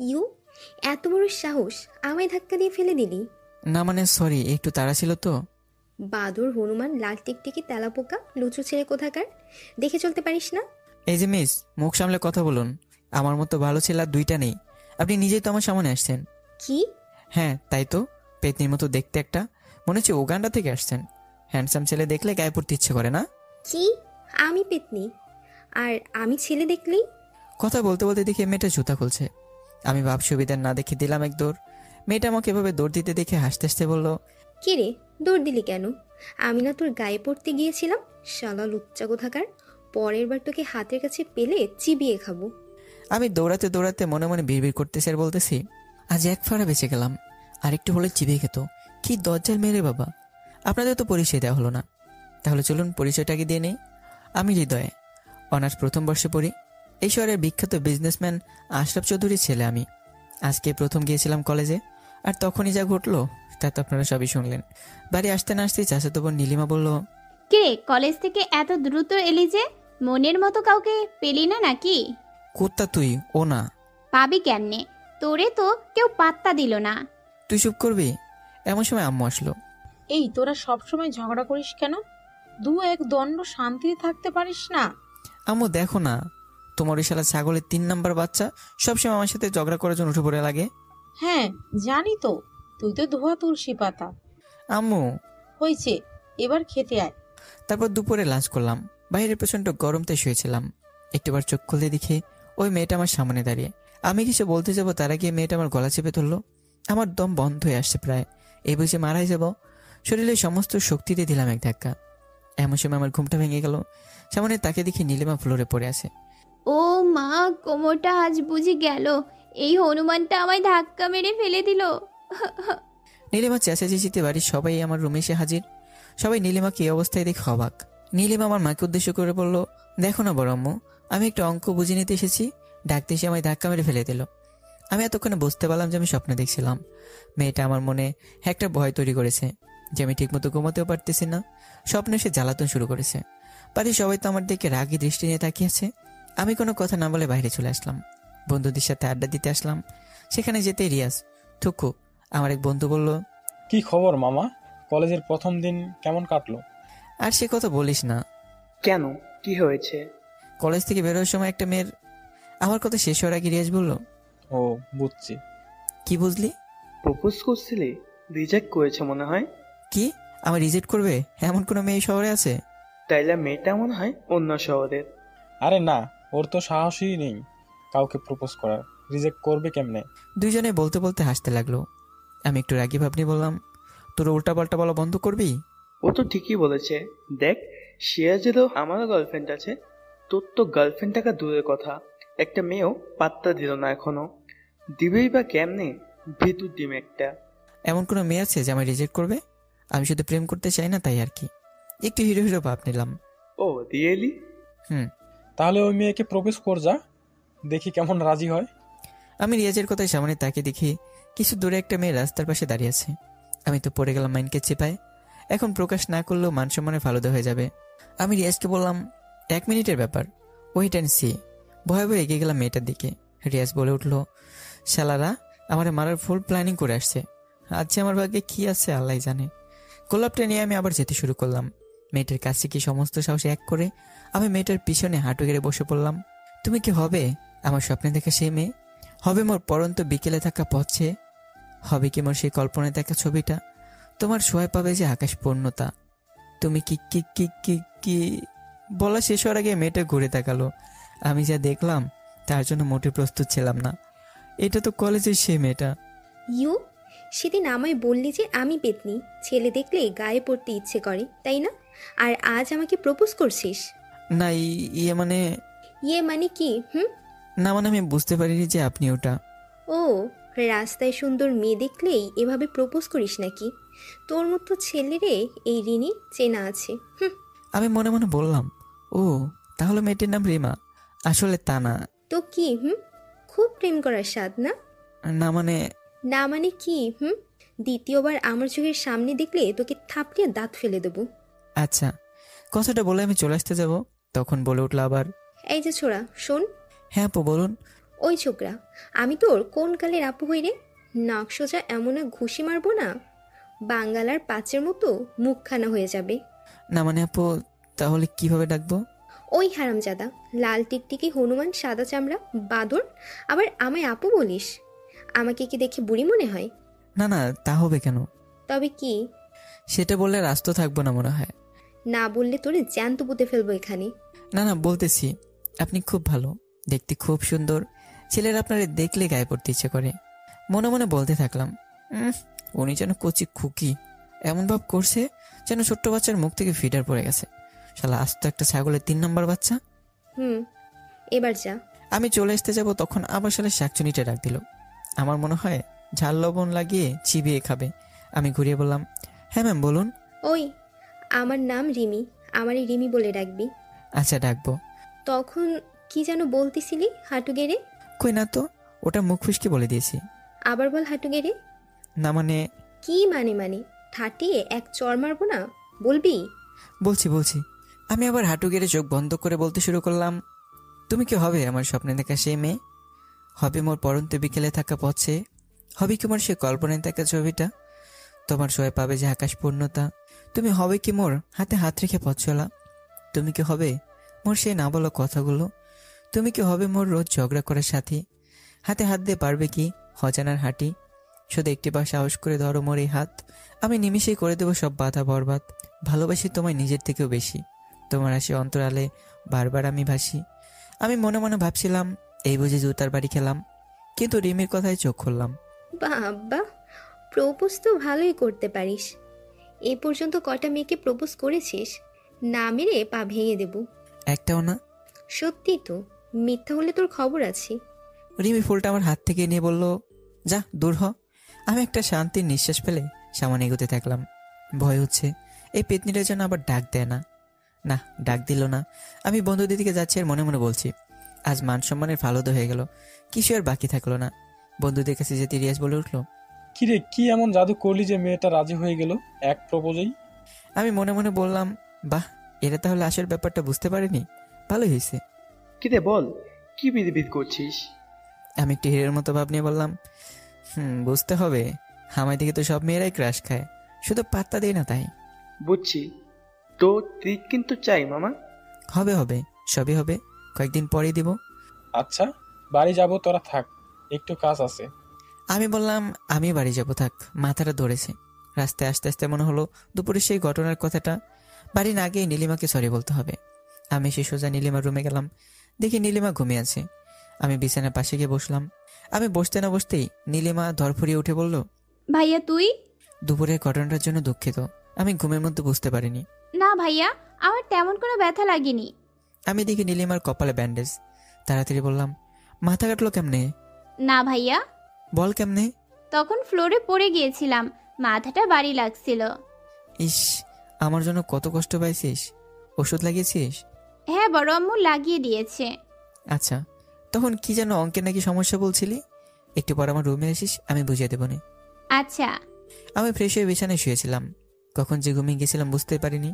You, এত বড় সাহস, আমায় ধাক্কা দিয়ে ফেলে দিলি? না মানে সরি, একটু তাড়া ছিল তো। বাদর, হনুমান, লাল টিকটিকি, তেলাপোকা, লুচু ছেলে কোথাকার! দেখে চলতে পারিস না? এই যে মিস, মুখ সামলে কথা বলুন। আমার মতো ভালো ছেলে আর দুইটা নেই। আপনি নিজেই তো আমার সামনে আসছেন। কি? হ্যাঁ তাই তো, পেতনির মতো দেখতে একটা, মনে হচ্ছে উগান্ডা থেকে আসছেন। হ্যান্ডসাম ছেলে দেখলে গায়ে পড়তে ইচ্ছে করে না? কি? আমি পেতনি? আর আমি ছেলে দেখলেই? কথা বলতে বলতে দেখে মেয়েটা জুতা খুলছে। আমি ভাব সুবিধার না দেখে দিলাম এক দৌড়। মেয়েটা আমাকে এভাবে দৌড় দিতে দেখে হাসতে হাসতে বলল, কে রে, দৌড় দিলি কেন? আমি না তোর গায়ে পড়তে গিয়েছিলাম? শালা লুচ্চা কোথাকার! পরের বার তোকে হাতের কাছে পেলে চিবিয়ে খাবো। আমি দৌড়াতে দৌড়াতে মনে মনে বিড়বিড় করতেছি আর বলতেছি, আজ এক ফাড়া বেঁচে গেলাম, আর একটু হলে চিবিয়ে খেত। কি দরজার মেরে বাবা। আপনাদের তো পরিচয় দেওয়া হলো না, তাহলে চলুন পরিচয়টাকে দিয়ে নেই। আমি হৃদয়ে, অনার্স প্রথম বর্ষে পড়ি। এই শহরের বিখ্যাত বিজনেসম্যান আশরাফ চৌধুরীর ছেলে আমি। আজকে প্রথম গিয়েছিলাম কলেজে, আর তখনই যা ঘটলো তা তো আপনারা সবই শুনলেন। বাড়ি আসতে না আসতেই চাচাতো বোন নীলিমা বলল, কে কলেজ থেকে এত দ্রুত এলি যে? মনের মতো কাউকে পেলি না নাকি? কুত্তা তুই, ও না। পাবি কেমনে? তোরে তো কেউ পাত্তা দিল না। তুই চুপ করবি? এমন সময় আম্মু আসলো। এই তোরা সবসময় ঝগড়া করিস কেন? দু এক দণ্ড শান্তিতে থাকতে পারিস না? আম্মু দেখো না, তোমার ওই শালা ছাগলের 3 নাম্বার বাচ্চা সবসময় আমার সাথে ঝগড়া করার জন্য উঠে পড়ে লাগে। হ্যাঁ জানি তো, তুই তো ধোয়া তুলসী পাতা। আম্মু, হয়েছে, এবার খেতে আয়। তারপর দুপুরে লাঞ্চ করলাম। বাইরে প্রচন্ড গরমতে শুয়েছিলাম। একটিবার চোখ খুলে দেখি ওই মেয়েটা আমার সামনে দাঁড়িয়ে। আমি কিছু বলতে যাব তার আগে মেয়েটা আমার গলা চেপে ধরলো। আমার দম বন্ধ হয়ে আসছে প্রায়, এই বুঝে মারাই যাব। শরীরের সমস্ত শক্তি দিয়ে দিলাম এক ধাক্কা। এমন সময় আমার ঘুমটা ভেঙে গেল। সামনে তাকে দেখি নীলিমা ফ্লোরে পড়ে আছে। ও মা, কোমরটা আজ বুঝি গেল। এই হনুমানটা আমায় ধাক্কা মেরে ফেলে দিল। নীলিমা চেঁচাচেঁচিতে বাড়ির সবাই আমার রুমে এসে হাজির। সবাই নীলিমাকে এই অবস্থায় দেখে অবাক। নীলিমা আমার মাকে উদ্দেশ্য করে বলল, দেখো না বড় আম্মু, আমি একটা অঙ্ক বুঝে নিতে এসেছি, ডাকতে এসে আমায় ধাক্কা মেরে ফেলে দিল। আমি এতক্ষণে বুঝতে পারলাম যে আমি স্বপ্ন দেখছিলাম। মেয়েটা আমার মনে একটা ভয় তৈরি করেছে যে আমি ঠিকমতো ঘুমাতেও পারতেছি না। স্বপ্নে সে জ্বালাতন শুরু করেছে। বাড়ির সবাই তো আমার দিকে রাগী দৃষ্টি নিয়ে তাকিয়েছে। আমি কোনো কথা না বলে বাইরে চলে আসলাম। বন্ধুদের সাথে আড্ডা দিতে আসলাম। সেখানে যেতে রিয়াজ, থুকু, আমার এক বন্ধু বলল, কি খবর মামা? কলেজের প্রথম দিন কেমন কাটলো? আর সে কথা বলিস না। কেন, কি হয়েছে? কলেজ থেকে বেরোনোর সময় একটা মেয়ের, আমার কথা শেষ হওয়ার আগে রিয়াজ বলল, ও বুঝছি। কি বুঝলি? প্রপোজ করছিলি, রিজেক্ট করেছে মনে হয়। কি, আমার রিজেক্ট করবে এমন কোনো মেয়ে শহরে আছে? তাইলে মেয়েটা মনে হয় অন্য শহরের। আরে না, ওর তো সাহসই নেই কাউকে প্রপোজ করার, রিজেক্ট করবে কেমনে? দুইজনে বলতে বলতে হাসতে লাগলো। আমি একটু রাগি ভাবনি বললাম, তোর উল্টাপাল্টা বলা বন্ধ করবি? ও তো ঠিকই বলেছে। দেখ, সিরাজেরও আমারও গার্লফ্রেন্ড আছে। তোর তো গার্লফ্রেন্ড থাকা দূরের কথা, একটা মেয়েও পাত্তা দিল না এখনো। দিবেই বা কেমনে? ভিতর ডিম একটা। এমন কোনো মেয়ে আছে যে আমায় রিজেক্ট করবে? আমি শুধু প্রেম করতে চাই না, তাই আর কি, একটু হিরো হিরো ভাব নিলাম। ও রিয়েলি? তাহলে ওই মেয়েকে প্রপোজ কর, যা দেখি কেমন রাজি হয়। আমি রিয়াজের কথায় সামনে তাকে দেখি কিছু দূরে একটা মেয়ে রাস্তার পাশে দাঁড়িয়ে আছে। আমি তো পড়ে গেলাম মাইনকে চেপায়। এখন প্রকাশ না করলেও মান সম্মানে ফালুদা হয়ে যাবে। আমি রিয়াজকে বললাম, 1 মিনিটের ব্যাপার, ওয়েট অ্যান্ড সি। ভয়ে ভয়ে এগিয়ে গেলাম মেয়েটার দিকে। রিয়াজ বলে উঠলো, শালারা আমার মারার ফুল প্ল্যানিং করে আসছে। আজকে আমার ভাগ্যে কি আছে আল্লাহ জানে। গোলাপটা নিয়ে আমি আবার যেতে শুরু করলাম। মেয়েটার কাছে কি সমস্ত সাহসে এক করে আমি মেয়েটার পিছনে হাঁটু গেড়ে বসে পড়লাম। তুমি কি হবে আমার স্বপ্নে দেখা সেই মেয়ে? হবে মোর পরন্ত বিকেলে থাকা পথে? হবে কি মোর সেই কল্পনায় দেখা ছবিটা? তোমার সোয়াই পাবে যে আকাশ পূর্ণতা। তুমি কি কি কি কি কি বলা শেষ হওয়ার আগে মেয়েটা ঘুরে তাকালো। আমি যা দেখলাম তার জন্য মোটে প্রস্তুত ছিলাম না। এটা তো কলেজের সেই মেয়েটা। ইউ, সেদিন আমায় বললি যে আমি পেতনি, ছেলে দেখলে গায়ে পড়তে ইচ্ছে করে, তাই না? আর আজ আমাকে প্রপোজ করছিস? না, ইয়ে মানে, ইয়ে মানে কি? না মানে আমি বুঝতে পারিনি যে আপনি ওটা। ও, রাস্তায় সুন্দর মেয়ে দেখলেই এভাবে প্রপোজ করিস নাকি? তোর মতো ছেলেরে এই ঋণী চেনা আছে। আমি মনে মনে বললাম, ও তাহলে মেয়েটির নাম রিমা। আসলে তা না। তো কি? খুব প্রেম করার স্বাদ না? না মানে, না মানে কি? দ্বিতীয়বার আমার চোখের সামনে দেখলে তোকে থাপড়িয়ে দাঁত ফেলে দেবো। আচ্ছা, কথাটা বলে আমি চলে আসতে যাব, তখন বলে উঠলো আবার, এই যে ছোড়া, শোন। হ্যাঁ আপু বলুন। ওই ছোকরা, আমি তোর কোন কালের আপু হই রে? নাক সোজা এমন এক ঘুষি মারবো না, বাঙ্গালার পাঁচের মতো মুখখানা হয়ে যাবে। না মানে আপু, তাহলে কিভাবে ডাকবো? ওই হারামজাদা, লাল টিকটিকি হনুমান সাদা চামড়া বাদর, আবার আমায় আপু বলিস? আমাকে কি দেখে বুড়ি মনে হয়? না না, তা হবে কেন? তবে কি? সেটা বললে রাস্ত থাকবো না মনে হয়। না বললে তোরে জ্যান্ত পুঁতে ফেলবো এখানে। না না, বলতেছি আপনি খুব ভালো, দেখতে খুব সুন্দর, ছেলের আপনারে দেখলে গায়ে পড়তে ইচ্ছে করে। মনে মনে বলতে থাকলাম, উনি যেন কচি খুকি, এমন ভাব করছে যেন ছোট্ট বাচ্চার মুখ থেকে ফিডার পড়ে গেছে। শালা আস্ত একটা ছাগলের 3 নম্বর বাচ্চা। এবার যা। আমি চলে আসতে যাব, তখন আবার শালা শাকচুনিটা ডাক দিল। আমার মনে হয় ঝাল লবণ লাগিয়ে চিবিয়ে খাবে। আমি ঘুরিয়ে বললাম, হ্যাঁ ম্যাম বলুন। ওই, আমার নাম রিমি, আমারই রিমি বলে ডাকবি। আচ্ছা ডাকবো। তখন কি যেন বলতেছিলি হাঁটু গেড়ে? কই না তো, ওটা মুখ ফুসকে বলে দিয়েছি। আবার বল হাঁটু গেড়ে। না মানে? কি মানে ঠাটিয়ে এক চড় মারবো না, বলবি? বলছি। আমি আবার হাঁটু গেড়ে চোখ বন্ধ করে বলতে শুরু করলাম, তুমি কি হবে আমার স্বপ্নে দেখা সেই মেয়ে? হবে মোর পরন্ত বিকেলে থাকা পথে? হবে কি মোর সে কল্পনায় থাকা ছবিটা? তোমার ছোঁয়ায় পাবে যে আকাশ পূর্ণতা। তুমি হবে কি মোর হাতে হাত রেখে পথ চলা? তুমি কি হবে মোর সেই না বলা কথাগুলো? তুমি কি হবে মোর রোজ ঝগড়া করার সাথী? হাতে হাত দিয়ে পারবে কি অজানার হাঁটি? শুধু একটি বার সাহস করে ধরো মোর এই হাত, আমি নিমিষেই করে দেবো সব বাধা বরবাদ। ভালোবাসি তোমায় নিজের থেকেও বেশি, তোমার আসে অন্তরালে বারবার আমি ভাসি। আমি মনে মনে ভাবছিলাম, এই বুঝি জুতার বাড়ি খেলাম। কিন্তু রিমির কথায় চোখ খুললাম। বাবা, প্রপোজ তো ভালোই করতে পারিস। এ পর্যন্ত কটা মেয়েকে প্রপোজ করেছিস? না মেরে পা ভেঙে দেব। একটাও না। সত্যি তো, মিথ্যা হলে তোর খবর আছে। রিমি ফুলটা আমার হাত থেকে নিয়ে বলল, যা দূর হ। আমি একটা শান্তির নিঃশ্বাস ফেলে সামনে এগোতে থাকলাম। ভয় হচ্ছে এই পেতনিটা যেন আবার ডাক দেয় না। না, ডাক দিল না। আমি বন্ধুদের দিকে যাচ্ছি আর মনে মনে বলছি, আজ মান সম্মানের ফালুদা হয়ে গেল, কিছু আর বাকি থাকলো না। বন্ধুদের কাছে যেতে রিয়াজ বলে উঠলো, কিরে, কি এমন জাদু করলি যে মেয়েটা রাজি হয়ে গেল এক প্রপোজেই? আমি মনে মনে বললাম, বাহ, এরা তাহলে আসল ব্যাপারটা বুঝতে পারেনি, ভালোই হয়েছে। কিরে বল, কি বিড়বিড় করছিস? আমি একটু হিরের মতো ভাব নিয়ে বললাম, বুঝতে হবে, আমার দিকে তো সব মেয়েরাই ক্রাশ খায়, শুধু পাত্তা দেয় না তাই। বুঝছি, তো ট্রিট কিন্তু চাই মামা। হবে, সবই হবে, কয়েকদিন পরেই দিব। আচ্ছা, বাড়ি যাব, তোরা থাক, একটু কাজ আছে। আমি বললাম, আমি বাড়ি যাব, থাক। মাথাটা ধরেছে। রাস্তায় আস্তে আস্তে মনে হলো দুপুরে সেই ঘটনার কথাটা। বাড়ি না গিয়ে নীলিমাকে সরি বলতে হবে। আমি সে সোজা নীলিমার রুমে গেলাম, দেখি নীলিমা ঘুমিয়ে আছে। আমি বিছানার পাশে গিয়ে বসলাম। আমি বসতে না বসতেই নীলিমা ধরফড়িয়ে উঠে বলল, ভাইয়া তুই? দুপুরের ঘটনাটার জন্য দুঃখিত, আমি ঘুমের মধ্যে বুঝতে পারিনি। না ভাইয়া, আমার তেমন কোনো ব্যথা লাগেনি। আমি দেখি নীলিমার কপালে ব্যান্ডেজ। তাড়াতাড়ি বললাম, মাথা কাটলো কেমনে? না ভাইয়া, বল কেমনে? তখন ফ্লোরে পড়ে গিয়েছিলাম, মাথাটা ভারী লাগছিল। ইস, আমার জন্য কত কষ্ট পাইছিস। ওষুধ লাগিয়েছিস? হ্যাঁ, বড় আম্মু লাগিয়ে দিয়েছে। আচ্ছা, তখন কি যেন অঙ্কের নাকি সমস্যা বলছিলি? একটু পর আমার রুমে আসিস, আমি বুঝিয়ে দেবো নি। আচ্ছা। আমি ফ্রেশ হয়ে বিছানায় শুয়েছিলাম। কখন যে ঘুমিয়ে গেছিলাম বুঝতে পারিনি।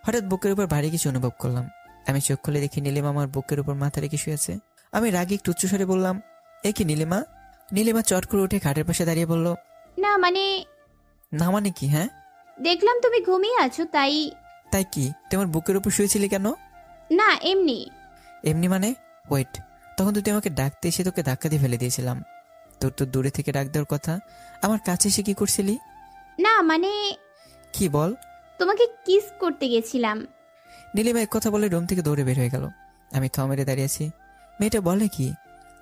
হঠাৎ বুকের উপর ভারী কিছু অনুভব করলাম। আমি চোখ খুলে দেখি নীলিমা আমার বুকের উপর মাথা রেখে শুয়েছে। আমি রাগে একটু উচ্চস্বরে বললাম, এ কি নীলিমা? নীলিমা চট করে উঠে খাটের পাশে দাঁড়িয়ে বলল, না মানে, না মানে কি? হ্যাঁ, দেখলাম তুমি ঘুমিয়ে আছো তাই। তাই কি, তুই আমার বুকের উপর শুয়েছিলি কেন? না এমনি। এমনি মানে? ওয়েট, তখন তুই আমাকে ডাকতে এসে তোকে ধাক্কা দিয়ে ফেলে দিয়েছিলাম। তোর তো দূরে থেকে ডাক দেওয়ার কথা, আমার কাছে এসে কি করছিলি? না মানে, কি বল? তোমাকে কিস করতে গেছিলাম। নীলিমা এক কথা বলে রুম থেকে দৌড়ে বের হয়ে গেল। আমি থ মেরে দাঁড়িয়ে আছি। মেয়েটা বলে কি,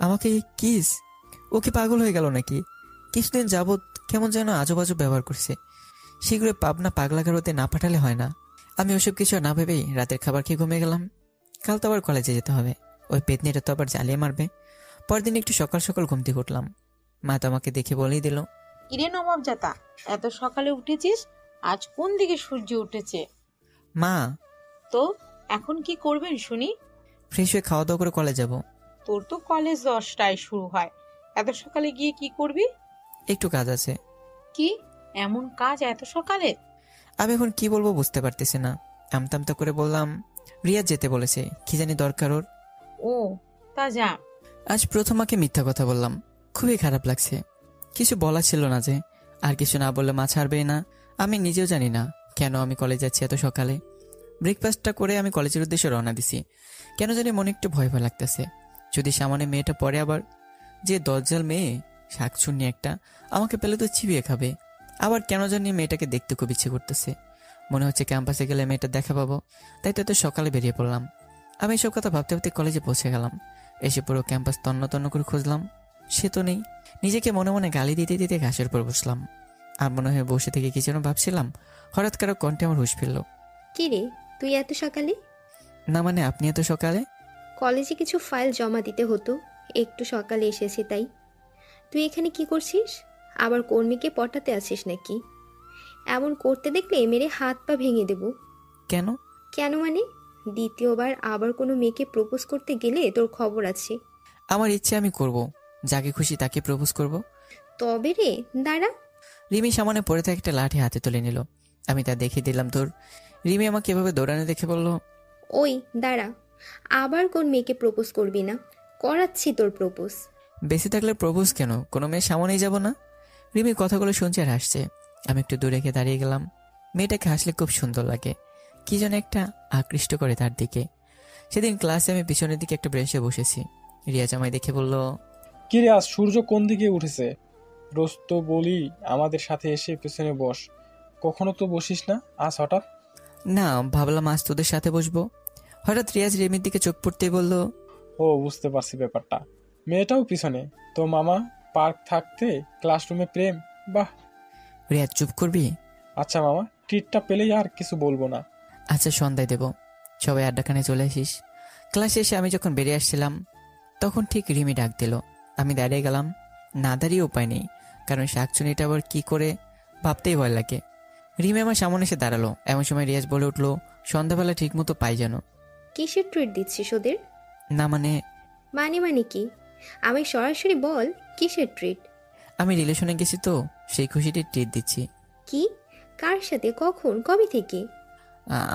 আমাকে কিস? ও কি পাগল হয়ে গেল নাকি? কিছুদিন যাবৎ কেমন যেন আজব আজব ব্যবহার করছে। শীঘ্রই পাবনা পাগলাগারোতে না পাঠালে হয় না। আমি ওসব কিছু না ভেবেই রাতের খাবার খেয়ে ঘুমিয়ে গেলাম। কাল তো আবার কলেজে যেতে হবে, ওই পেতনিটা তো আবার জ্বালিয়ে মারবে। পরদিন একটু সকাল সকাল ঘুম থেকে উঠলাম। মা তো আমাকে দেখে বলেই দিল, কিরে নবাবজাতা, এত সকালে উঠেছিস? আজ কোন দিকে সূর্য উঠেছে? মা, তো এখন কি করবেন শুনি? ফ্রেশ হয়ে খাওয়া দাওয়া করে কলেজ যাব। তোর তো কলেজ 10টায় শুরু হয়, এত সকালে গিয়ে কি করবি? একটু কাজ আছে। কি এমন কাজ এত সকালে? আমি এখন কি বলবো বুঝতে পারতেছি না। আমতা আমতা করে বললাম, রিয়াজ যেতে বলেছে, কি জানি দরকার ওর। ও, তা যা। আজ প্রথম মাকে মিথ্যা কথা বললাম, খুবই খারাপ লাগছে। কিছু বলা ছিল না যে, আর কিছু না বললে মা ছাড়বেই না। আমি নিজেও জানি না কেন আমি কলেজ যাচ্ছি এত সকালে। ব্রেকফাস্টটা করে আমি কলেজের উদ্দেশ্যে রওনা দিছি। কেন জানি মনে একটু ভয় ভয় লাগতেছে। যদি সামনে মেয়েটা পরে আবার, যে দজ্জাল মেয়ে, শাকচুন্নি একটা, আমাকে পেলে তো চিবিয়ে খাবে। আবার কেন জানি মেয়েটাকে দেখতে খুব ইচ্ছে করতেছে। মনে হচ্ছে ক্যাম্পাসে গেলে মেয়েটা দেখা পাবো, তাই তো এত সকালে বেরিয়ে পড়লাম। আমি এসব কথা ভাবতে ভাবতে কলেজে পৌঁছে গেলাম। এসে পুরো ক্যাম্পাস তন্ন তন্ন করে খুঁজলাম, সে তো নেই। নিজেকে মনে মনে গালি দিতে দিতে ঘাসের উপর বসলাম। আর মনে হয় বসে থেকে কি যেন ভাবছিলাম, হঠাৎ কারো কণ্ঠে আমার হুঁশ ফিরল। কি রে, তুই এত সকালে? না মানে আপনি এত সকালে? কলেজে কিছু ফাইল জমা দিতে হতো, একটু সকালে এসেছি তাই। তুই এখানে কি করছিস? আবার কর্মীকে পটাতে আছিস নাকি? এমন করতে দেখলে মেরে হাত পা ভেঙে দেব। কেন? কেন মানে? দ্বিতীয়বার আবার কোনো মেয়েকে প্রপোজ করতে গেলে তোর খবর আছে। আমার ইচ্ছে আমি করব, যাকে খুশি তাকে প্রপোজ করব। তবে রে, দাঁড়া। রিমি সামনে পড়ে থাকে একটা লাঠি হাতে তুলে নিল। আমি তা দেখিয়ে দিলাম তোর। রিমি আমাকে এভাবে দৌড়ানো দেখে বলল, ওই দাঁড়া, আবার কোন মেয়েকে প্রপোজ করবি না? করাচ্ছি তোর প্রপোজ। বেশি থাকলে প্রপোজ কেন, কোনো মেয়ের সামনেই যাব না। রিমি কথাগুলো শুনছে আর হাসছে। আমি একটু দূরে গিয়ে দাঁড়িয়ে গেলাম। মেয়েটাকে হাসলে খুব সুন্দর লাগে, কি যেন একটা আকৃষ্ট করে তার দিকে। সেদিন ক্লাসে আমি পিছনের দিকে একটা ব্রেঞ্চে বসেছি। রিয়াজ আমায় দেখে বলল, কি রে, আজ সূর্য কোন দিকে উঠেছে? রোজ তো বলি আমাদের সাথে এসে পেছনে বস, কখনো তো বসিস না, আজ হঠাৎ? না ভাবলাম আজ তোদের সাথে বসবো। হঠাৎ রিয়াজ রিমির দিকে চোখ পড়তেই বলল, ও বুঝতে পারছি ব্যাপারটা, মেয়েটাও পিছনে তো। মামা পার্ক থাকতে ক্লাসরুমে প্রেম, বাহ। রিয়াজ চুপ করবি? আচ্ছা মামা, ট্রিটটা পেলেই আর কিছু বলবো না। আচ্ছা সন্ধ্যায় দেব, সবাই আড্ডাখানে চলে আসিস। ক্লাসে এসে আমি যখন বেরিয়ে আসছিলাম তখন ঠিক রিমি ডাক দিল। আমি দাঁড়িয়ে গেলাম। না দাঁড়িয়ে উপায় নেই, কারণ শাকচুনিটা আবার কি করে ভাবতেই ভয় লাগে। রিমি আমার সামনে এসে দাঁড়ালো। এমন সময় রিয়াজ বলে উঠলো, সন্ধ্যাবেলা ঠিক মতো পাই যেন। কিসের ট্রিট দিচ্ছিস ওদের? না মানে মানে কি? আমায় সরাসরি বল, কিসের ট্রিট? আমি রিলেশনে গেছি তো, সেই খুশিটি ট্রিট দিচ্ছি। কি? কার সাথে, কখন, কবে থেকে?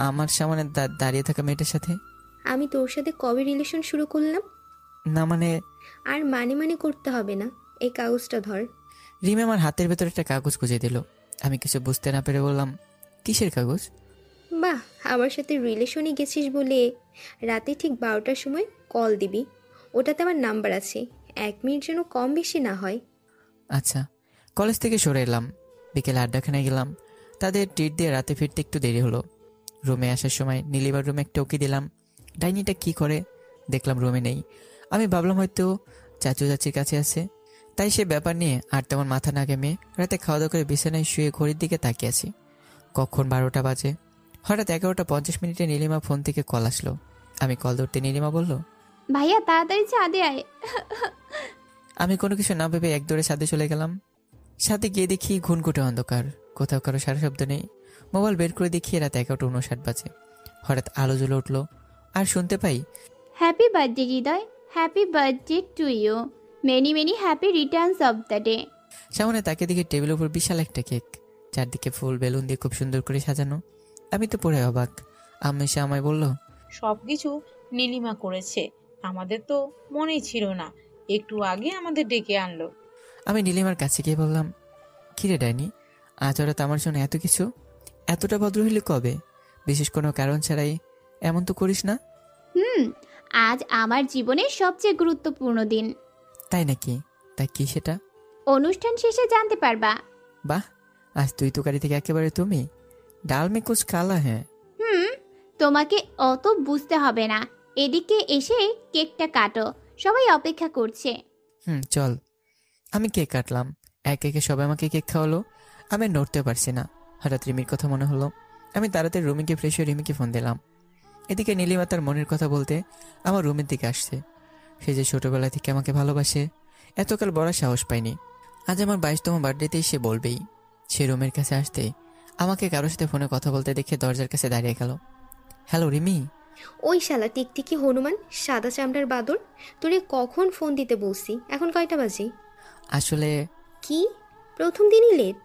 আমার সামনে দাঁড়িয়ে থাকা মেয়েটার সাথে। আমি তোর সাথে কবে রিলেশন শুরু করলাম? না মানে আর মানে করতে হবে না, এই কাগজটা ধর। রিমি আমার হাতের ভেতরে একটা কাগজ গুঁজে দিল। আমি কিছু বুঝতে না পেরে বললাম, কিসের কাগজ? বাহ, আমার সাথে রিলেশনে গেছিস বলে রাতে ঠিক 12টার সময় কল দিবি। ওটাতে আমার নাম্বার আছে, 1 মিনিট যেন কম বেশি না হয়। আচ্ছা। কলেজ থেকে সরে এলাম, বিকেলে আড্ডাখানায় গেলাম। তাদের ট্রিট দিয়ে রাতে ফিরতে একটু দেরি হলো। রুমে আসার সময় নীলিমার রুমে একটা উকি দিলাম, ডাইনিটা কি করে। দেখলাম রুমে নেই। আমি ভাবলাম হয়তো চাচু চাচির কাছে আছে, তাই সে ব্যাপার নিয়ে আর তেমন মাথা না ঘেমে রাতে খাওয়া দাওয়া করে বিছানায় শুয়ে ঘড়ির দিকে তাকিয়ে আছি। কখন 12টা বাজে। হঠাৎ 11টা 50 নীলিমা ফোন থেকে কল আসলো। আমি কল ধরতে নীলিমা বলল, ভাইয়া তাড়াতাড়ি ছাদে আয়। আমি কোনো কিছু না ভেবে এক দৌড়ে ছাদে চলে গেলাম। ছাদে গিয়ে দেখি ঘুনঘুটে অন্ধকার, কোথাও কারো সারা শব্দ নেই। মোবাইল বের করে দেখি রাত 11টা 59 বাজে। হঠাৎ আলো জ্বলে উঠলো আর শুনতে পাই, happy birthday Hriday, happy birthday to you, many many happy returns of the day. সামনে তাকে দেখে টেবিলের উপর বিশাল একটা কেক, চারদিকে ফুল বেলুন দিয়ে খুব সুন্দর করে সাজানো। আমি তো পুরো অবাক। আম্মা এসে আমায় বলল, সবকিছু নীলিমা করেছে, আমাদের তো মনেই ছিল না, একটু আগে আমাদের ডেকে আনলো। আমি নীলিমার কাছে গিয়ে বললাম, কিরে ডাইনি, আজ হঠাৎ আমার জন্য এত কিছু? এতটা ভদ্র হইলে কবে? বিশেষ কোনো কারণ ছাড়াই এমন তো করিস না। আজ আমার জীবনের সবচেয়ে গুরুত্বপূর্ণ দিন। তাই নাকি? তাই কি সেটা? অনুষ্ঠান শেষে জানতে পারবা। বাহ, আজ তুই তোকারি থেকে একেবারে তুমি। ডাল মে কুছ কালা হ্যাঁ। তোমাকে অত বুঝতে হবে না, এদিকে এসে কেকটা কাটো, সবাই অপেক্ষা করছে। চল। আমি কেক কাটলাম। এক একে সবাই আমাকে কেক খাওয়ালো। আমি আর নড়তে পারছি না। হঠাৎ রিমির কথা মনে হলো। আমি তাড়াতাড়ি রুমে গিয়ে ফ্রেশ হয়ে রিমিকে ফোন দিলাম। এদিকে নীলিমা তার মনের কথা বলতে আমার রুমের দিকে আসছে। সে যে ছোটবেলা থেকে আমাকে ভালোবাসে, এতকাল বলার সাহস পাইনি। আজ আমার 22তম বার্থডেতেই সে বলবেই। সে রুমের কাছে আসতে আমাকে কারোর সাথে ফোনে কথা বলতে দেখে দরজার কাছে দাঁড়িয়ে গেল। হ্যালো রিমি। ওই শালা টিকটিকি হনুমান, সাদা চামড়ার বাদর, তোরে কখন ফোন দিতে বলছি? এখন কয়টা বাজে? আসলে কি, প্রথম দিনই লেট?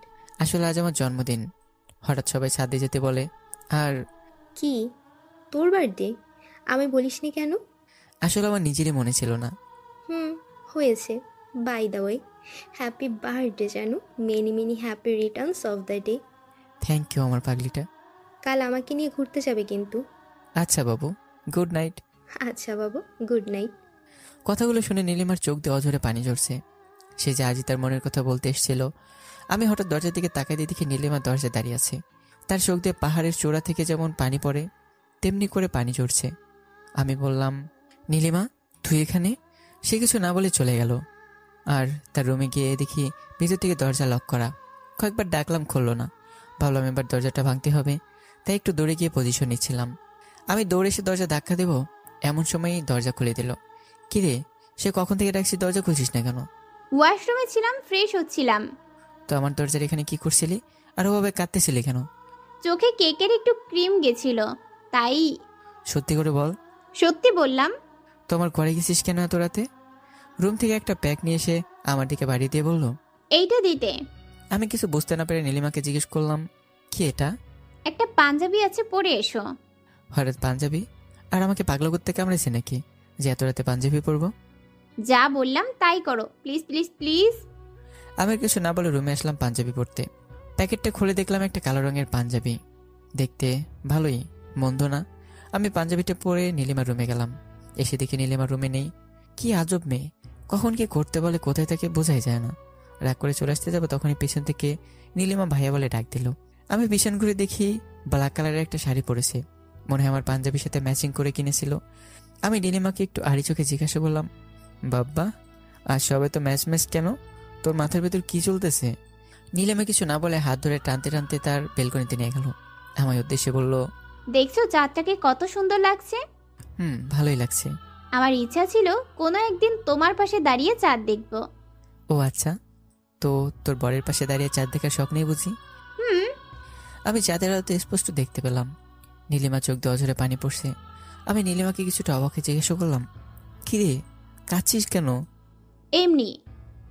আসলে আজ আমার জন্মদিন। হঠাৎ সবাই ছাদে যেতে বলে। আর কি, তোর বার্থডে? আমি বলিসনি কেন? আসলে আমার নিজেরই মনে ছিল না। হয়েছে। By the way, happy birthday জানু। Many many happy returns of the day. Thank you আমার পাগলিটা। কাল আমাকে নিয়ে ঘুরতে যাবে কিন্তু। আচ্ছা বাবু, গুড নাইট। আচ্ছা বাবু, গুড নাইট। কথাগুলো শুনে নীলিমার চোখ দিয়ে অঝরে পানি ঝরছে। সে যে আজই তার মনের কথা বলতে এসেছিল। আমি হঠাৎ দরজার দিকে তাকাই দিয়ে দেখি নীলিমা দরজায় দাঁড়িয়ে আছে। তার চোখ দিয়ে পাহাড়ের চূড়া থেকে যেমন পানি পড়ে তেমনি করে পানি ঝরছে। আমি বললাম, নীলিমা তুই এখানে? সে কিছু না বলে চলে গেল। আর তার রুমে গিয়ে দেখি ভিতর থেকে দরজা লক করা। কয়েকবার ডাকলাম, খুললো না। ভাবলাম এবার দরজাটা ভাঙতে হবে, তাই একটু দৌড়ে গিয়ে পজিশন নিচ্ছিলাম। আমি দৌড়ে এসে দরজা ধাক্কা দেব, এমন সময়ই দরজা খুলে দিল। কিরে, সে কখন থেকে ডাকছি, দরজা খুলছিস না কেন? ওয়াশরুমে ছিলাম, ফ্রেশ হচ্ছিলাম। তো আমার দরজার এখানে কি করছিলি? আর ওভাবে কাঁদতেছিলি কেন? চোখে কেকের একটু ক্রিম গেছিল, তাই। সত্যি করে বল। সত্যি বললাম। তো আমার ঘরে গেছিস কেন এত রাতে? রুম থেকে একটা প্যাক নিয়ে এসে আমার দিকে বাড়ি দিয়ে বলল। এইটা দিতে। আমি কিছু বুঝতে না পেরে নীলিমাকে জিজ্ঞেস করলাম, কি এটা? একটা পাঞ্জাবি আছে, পরে এসো। হঠাৎ পাঞ্জাবি? আর আমাকে পাগলা করতে কামড়েছে নাকি যে এত রাতে পাঞ্জাবি পরবো? যা বললাম তাই করো, প্লিজ প্লিজ প্লিজ। আমি কিছু না বলে রুমে আসলাম পাঞ্জাবি পরতে। প্যাকেটটা খুলে দেখলাম একটা কালো রঙের পাঞ্জাবি। দেখতে ভালোই, মন্দ না। আমি পাঞ্জাবিটা পরে নীলিমার রুমে গেলাম। এসে দেখি নীলিমার রুমে নেই। কি আজব মেয়ে, কখন কি করতে বলে কোথায় থাকে বোঝাই যায় না। রাগ করে চলে আসতে যাবো, তখনই পেছন থেকে নীলিমা ভাইয়া বলে ডাক দিল। আমি পিছন ঘুরে দেখি ব্ল্যাক কালারের একটা শাড়ি পরেছে, মনে হয় আমার পাঞ্জাবির সাথে ম্যাচিং করে কিনেছিল। আমি নীলিমাকে একটু আড়ি চোখে জিজ্ঞাসা করলাম, বাব্বা আর সবাই তো ম্যাচ ম্যাচ কেন? তোর মাথার ভেতর কি চলতেছে? নীলিমা কিছু না বলে হাত ধরে টানতে টানতে তার বেলকনিতে নিয়ে গেল। আমার উদ্দেশ্যে বলল, দেখছো চাঁদটাকে কত সুন্দর লাগছে? ভালোই লাগছে। আমার ইচ্ছা ছিল কোনো একদিন তোমার পাশে দাঁড়িয়ে চাঁদ দেখব। ও আচ্ছা, তো তোর বরের পাশে দাঁড়িয়ে চাঁদ দেখার শখ নেই বুঝি? আমি চাঁদের আলোতে স্পষ্ট দেখতে পেলাম। নীলিমা চোখ দিয়ে অঝরে পানি পড়ছে। আমি নীলিমাকে কিছুটা অবাকে জিজ্ঞাসা করলাম, কিরে কাঁদছিস কেন? এমনি,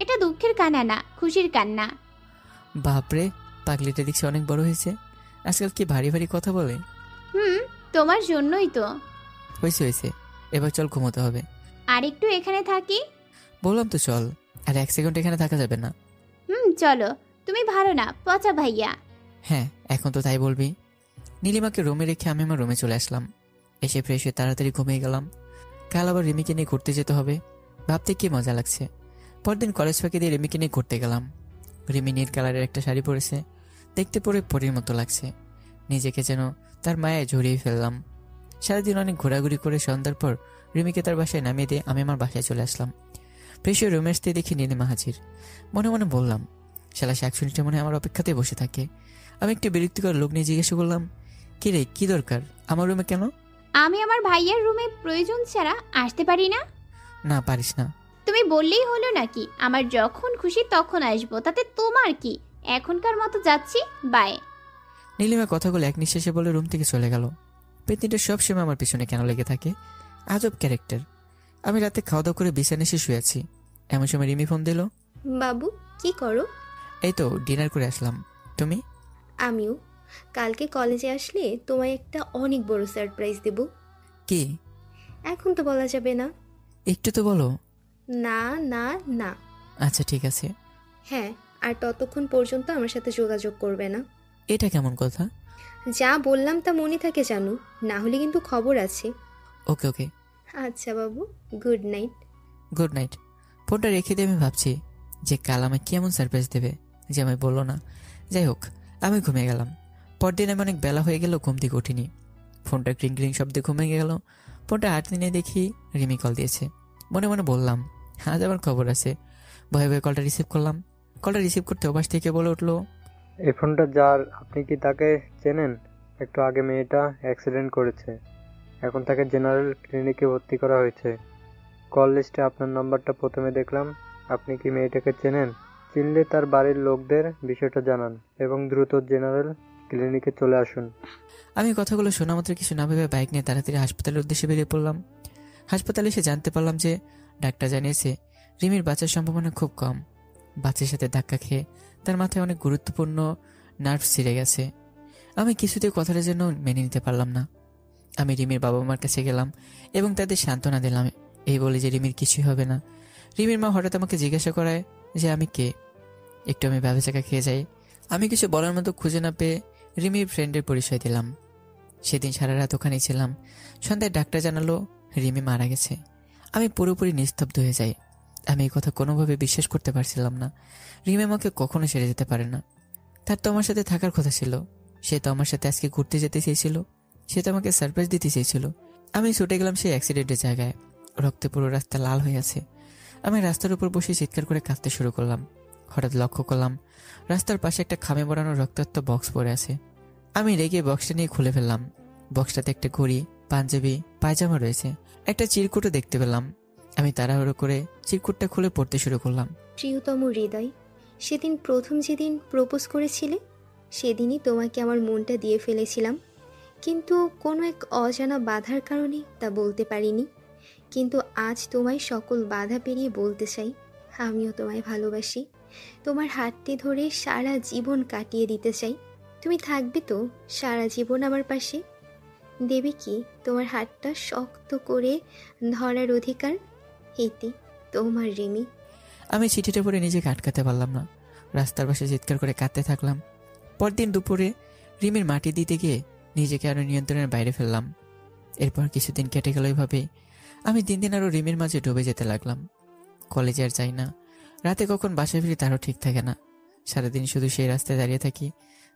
এটা দুঃখের কান্না না, খুশির কান্না। বাপরে, পাগলিটা দেখছি অনেক বড় হয়েছে। আজকাল কি ভারী ভারী কথা বলে। তোমার জন্যই তো। হয়েছে হয়েছে, এবার চল ঘুমোতে হবে। আর একটু এখানে থাকি। বললাম তো চল, আর 1 সেকেন্ড এখানে থাকা যাবে না। চলো, তুমি ভালো না, পচা ভাইয়া। হ্যাঁ, এখন তো তাই বলবি। নীলিমাকে রুমে রেখে আমি আমার রুমে চলে আসলাম। এসে ফ্রেশ হয়ে তাড়াতাড়ি ঘুমিয়ে গেলাম। কাল আবার রিমিকে নিয়ে ঘুরতে যেতে হবে, ভাবতে কি মজা লাগছে। পরদিন কলেজ ফাঁকি দিয়ে রিমিকে নিয়ে ঘুরতে গেলাম। রিমি নীল কালারের একটা শাড়ি পরেছে, দেখতে পরে পরীর মতো লাগছে। নিজেকে যেন তার মায়ায় জড়িয়ে ফেললাম। সারাদিন অনেক ঘোরাঘুরি করে সন্ধ্যার পর রিমিকে তার বাসায় নামিয়ে দিয়ে আমি আমার বাসায় চলে আসলাম। ফ্রেশ হয়ে রুমে আসতে দেখি নীলিমা হাজির। মনে মনে বললাম, শালা শাকসুনিটা মনে হয় আমার অপেক্ষাতেই বসে থাকে। আমি একটু বিরক্তিকর লোক নিয়ে জিজ্ঞাসা করলাম, কি রে, কি দরকার আমার রুমে কেন? আমি আমার ভাইয়ার রুমে প্রয়োজন ছাড়া আসতে পারি না। না পারিস না। তুমি বললেই হলো নাকি? আমার যখন খুশি তখন আসবো, তাতে তোমার কি? এখনকার মতো যাচ্ছি, বাই। নীলিমা কথাগুলো এক নিঃশ্বাসে বলে রুম থেকে চলে গেল। পেতনিটা সবসময় আমার পিছনে কেন লেগে থাকে, আজব ক্যারেক্টার। আমি রাতে খাওয়া দাওয়া করে বিছানায় এসে শুয়ে আছি, এমন সময় রিমি ফোন দিল। বাবু কি করো? এই তো ডিনার করে আসলাম, তুমি? আমিও। কালকে কলেজে আসলে তোমায় একটা অনেক বড় সারপ্রাইজ দেব। কি? এখন তো বলা যাবে না। একটু তো বলো। না না না। আচ্ছা ঠিক আছে। হ্যাঁ, আর ততক্ষণ পর্যন্ত আমার সাথে যোগাযোগ করবে না। এটা কেমন কথা? যা বললাম তা মনে থাকে জানো, না হলে কিন্তু খবর আছে। ওকে ওকে। আচ্ছা বাবু, গুড নাইট। Good night. ফোনটা রেখে দিয়ে আমি ভাবছি যে কাল আমায় কেমন সারপ্রাইজ দেবে, যে আমায় বললো না। যাই হোক, আমি ঘুমিয়ে গেলাম। পরদিন আমি অনেক বেলা হয়ে গেল, ঘুম থেকে উঠিনি। ফোনটা ক্রিং ক্রিং শব্দে ঘুমিয়ে গেল। ফোনটা হাতে নিয়ে দেখি রিমি কল দিয়েছে। মনে মনে বললাম, আজ আমার খবর আছে। ভয়ে ভয়ে কলটা রিসিভ করলাম। কলটা রিসিভ করতে ওপাশ থেকে বলে উঠলো, এই ফোনটা যার, আপনি কি তাকে চেনেন? একটু আগে মেয়েটা অ্যাক্সিডেন্ট করেছে, এখন তাকে জেনারেল ক্লিনিকে ভর্তি করা হয়েছে। কল লিস্টে আপনার নাম্বারটা প্রথমে দেখলাম। আপনি কি মেয়েটাকে চেনেন? চিনলে তার বাড়ির লোকদের বিষয়টা জানান এবং দ্রুত জেনারেল ক্লিনিকে চলে আসুন। আমি কথাগুলো শোনা মাত্র কিছু না ভেবে বাইক নিয়ে তাড়াতাড়ি হাসপাতালের উদ্দেশ্যে বেরিয়ে পড়লাম। হাসপাতালে এসে জানতে পারলাম যে ডাক্তার জানিয়েছে রিমির বাঁচার সম্ভাবনা খুব কম। বাচ্চার সাথে ধাক্কা খেয়ে তার মাথায় অনেক গুরুত্বপূর্ণ নার্ভ ছিঁড়ে গেছে। আমি কিছুতেই কথাটা যেন মেনে নিতে পারলাম না। আমি রিমির বাবা মার কাছে গেলাম এবং তাদের সান্ত্বনা দিলাম, এই বলে যে রিমির কিছুই হবে না। রিমির মা হঠাৎ আমাকে জিজ্ঞাসা করায় যে আমি কে। একটু আমি ভ্যাবাচাকা খেয়ে যাই। আমি কিছু বলার মতো খুঁজে না পেয়ে রিমির ফ্রেন্ডের পরিচয় দিলাম। সেদিন সারা রাত ওখানেই ছিলাম। সন্ধ্যায় ডাক্তার জানালো রিমি মারা গেছে। আমি পুরোপুরি নিস্তব্ধ হয়ে যাই। আমি এই কথা কোনোভাবে বিশ্বাস করতে পারছিলাম না। রিমি আমাকে কখনো ছেড়ে যেতে পারে না। তার তো আমার সাথে থাকার কথা ছিল। সে তো আমার সাথে আজকে ঘুরতে যেতে চেয়েছিল। সে তো আমাকে সারপ্রাইজ দিতে চেয়েছিল। আমি ছুটে গেলাম সেই অ্যাক্সিডেন্টের জায়গায়। রক্তে পুরো রাস্তা লাল হয়ে আছে। আমি রাস্তার উপর বসে চিৎকার করে কাঁদতে শুরু করলাম। হঠাৎ লক্ষ্য করলাম রাস্তার পাশে একটা খামে বড়ানো রক্তাক্ত বক্স পড়ে আছে। আমি রেগে বক্সটা নিয়ে খুলে ফেললাম। বক্সটাতে একটা ঘড়ি, পাঞ্জাবি, পায়জামা রয়েছে। একটা চিরকুটও দেখতে পেলাম। আমি তাড়াহুড়ো করে চিরকুটটা খুলে পড়তে শুরু করলাম। প্রিয়তম হৃদয়, সেদিন প্রথম যেদিন প্রপোজ করেছিলে সেদিনই তোমাকে আমার মনটা দিয়ে ফেলেছিলাম, কিন্তু কোনো এক অজানা বাধার কারণে তা বলতে পারিনি। কিন্তু আজ তোমায় সকল বাধা পেরিয়ে বলতে চাই, আমিও তোমায় ভালোবাসি। তোমার হাতটি ধরে সারা জীবন কাটিয়ে দিতে চাই। তুমি থাকবে তো সারা জীবন আমার পাশে? দেবে কি তোমার হাতটা শক্ত করে ধরার অধিকার? ইতি তোমার রিমি। আমি চিঠিটা পড়ে নিজেকে আটকাতে পারলাম না। রাস্তার পাশে চিৎকার করে কাঁদতে থাকলাম। পরদিন দুপুরে রিমির মাটি দিতে গিয়ে নিজেকে আরো নিয়ন্ত্রণের বাইরে ফেললাম। এরপর কিছুদিন কেটে গেল এভাবেই। আমি দিন দিন আরো রিমির মাঝে ডুবে যেতে লাগলাম। কলেজে আর যাই না। রাতে কখন বাসায় ফিরি তারও ঠিক থাকে না। সারাদিন শুধু সেই রাস্তায় দাঁড়িয়ে থাকি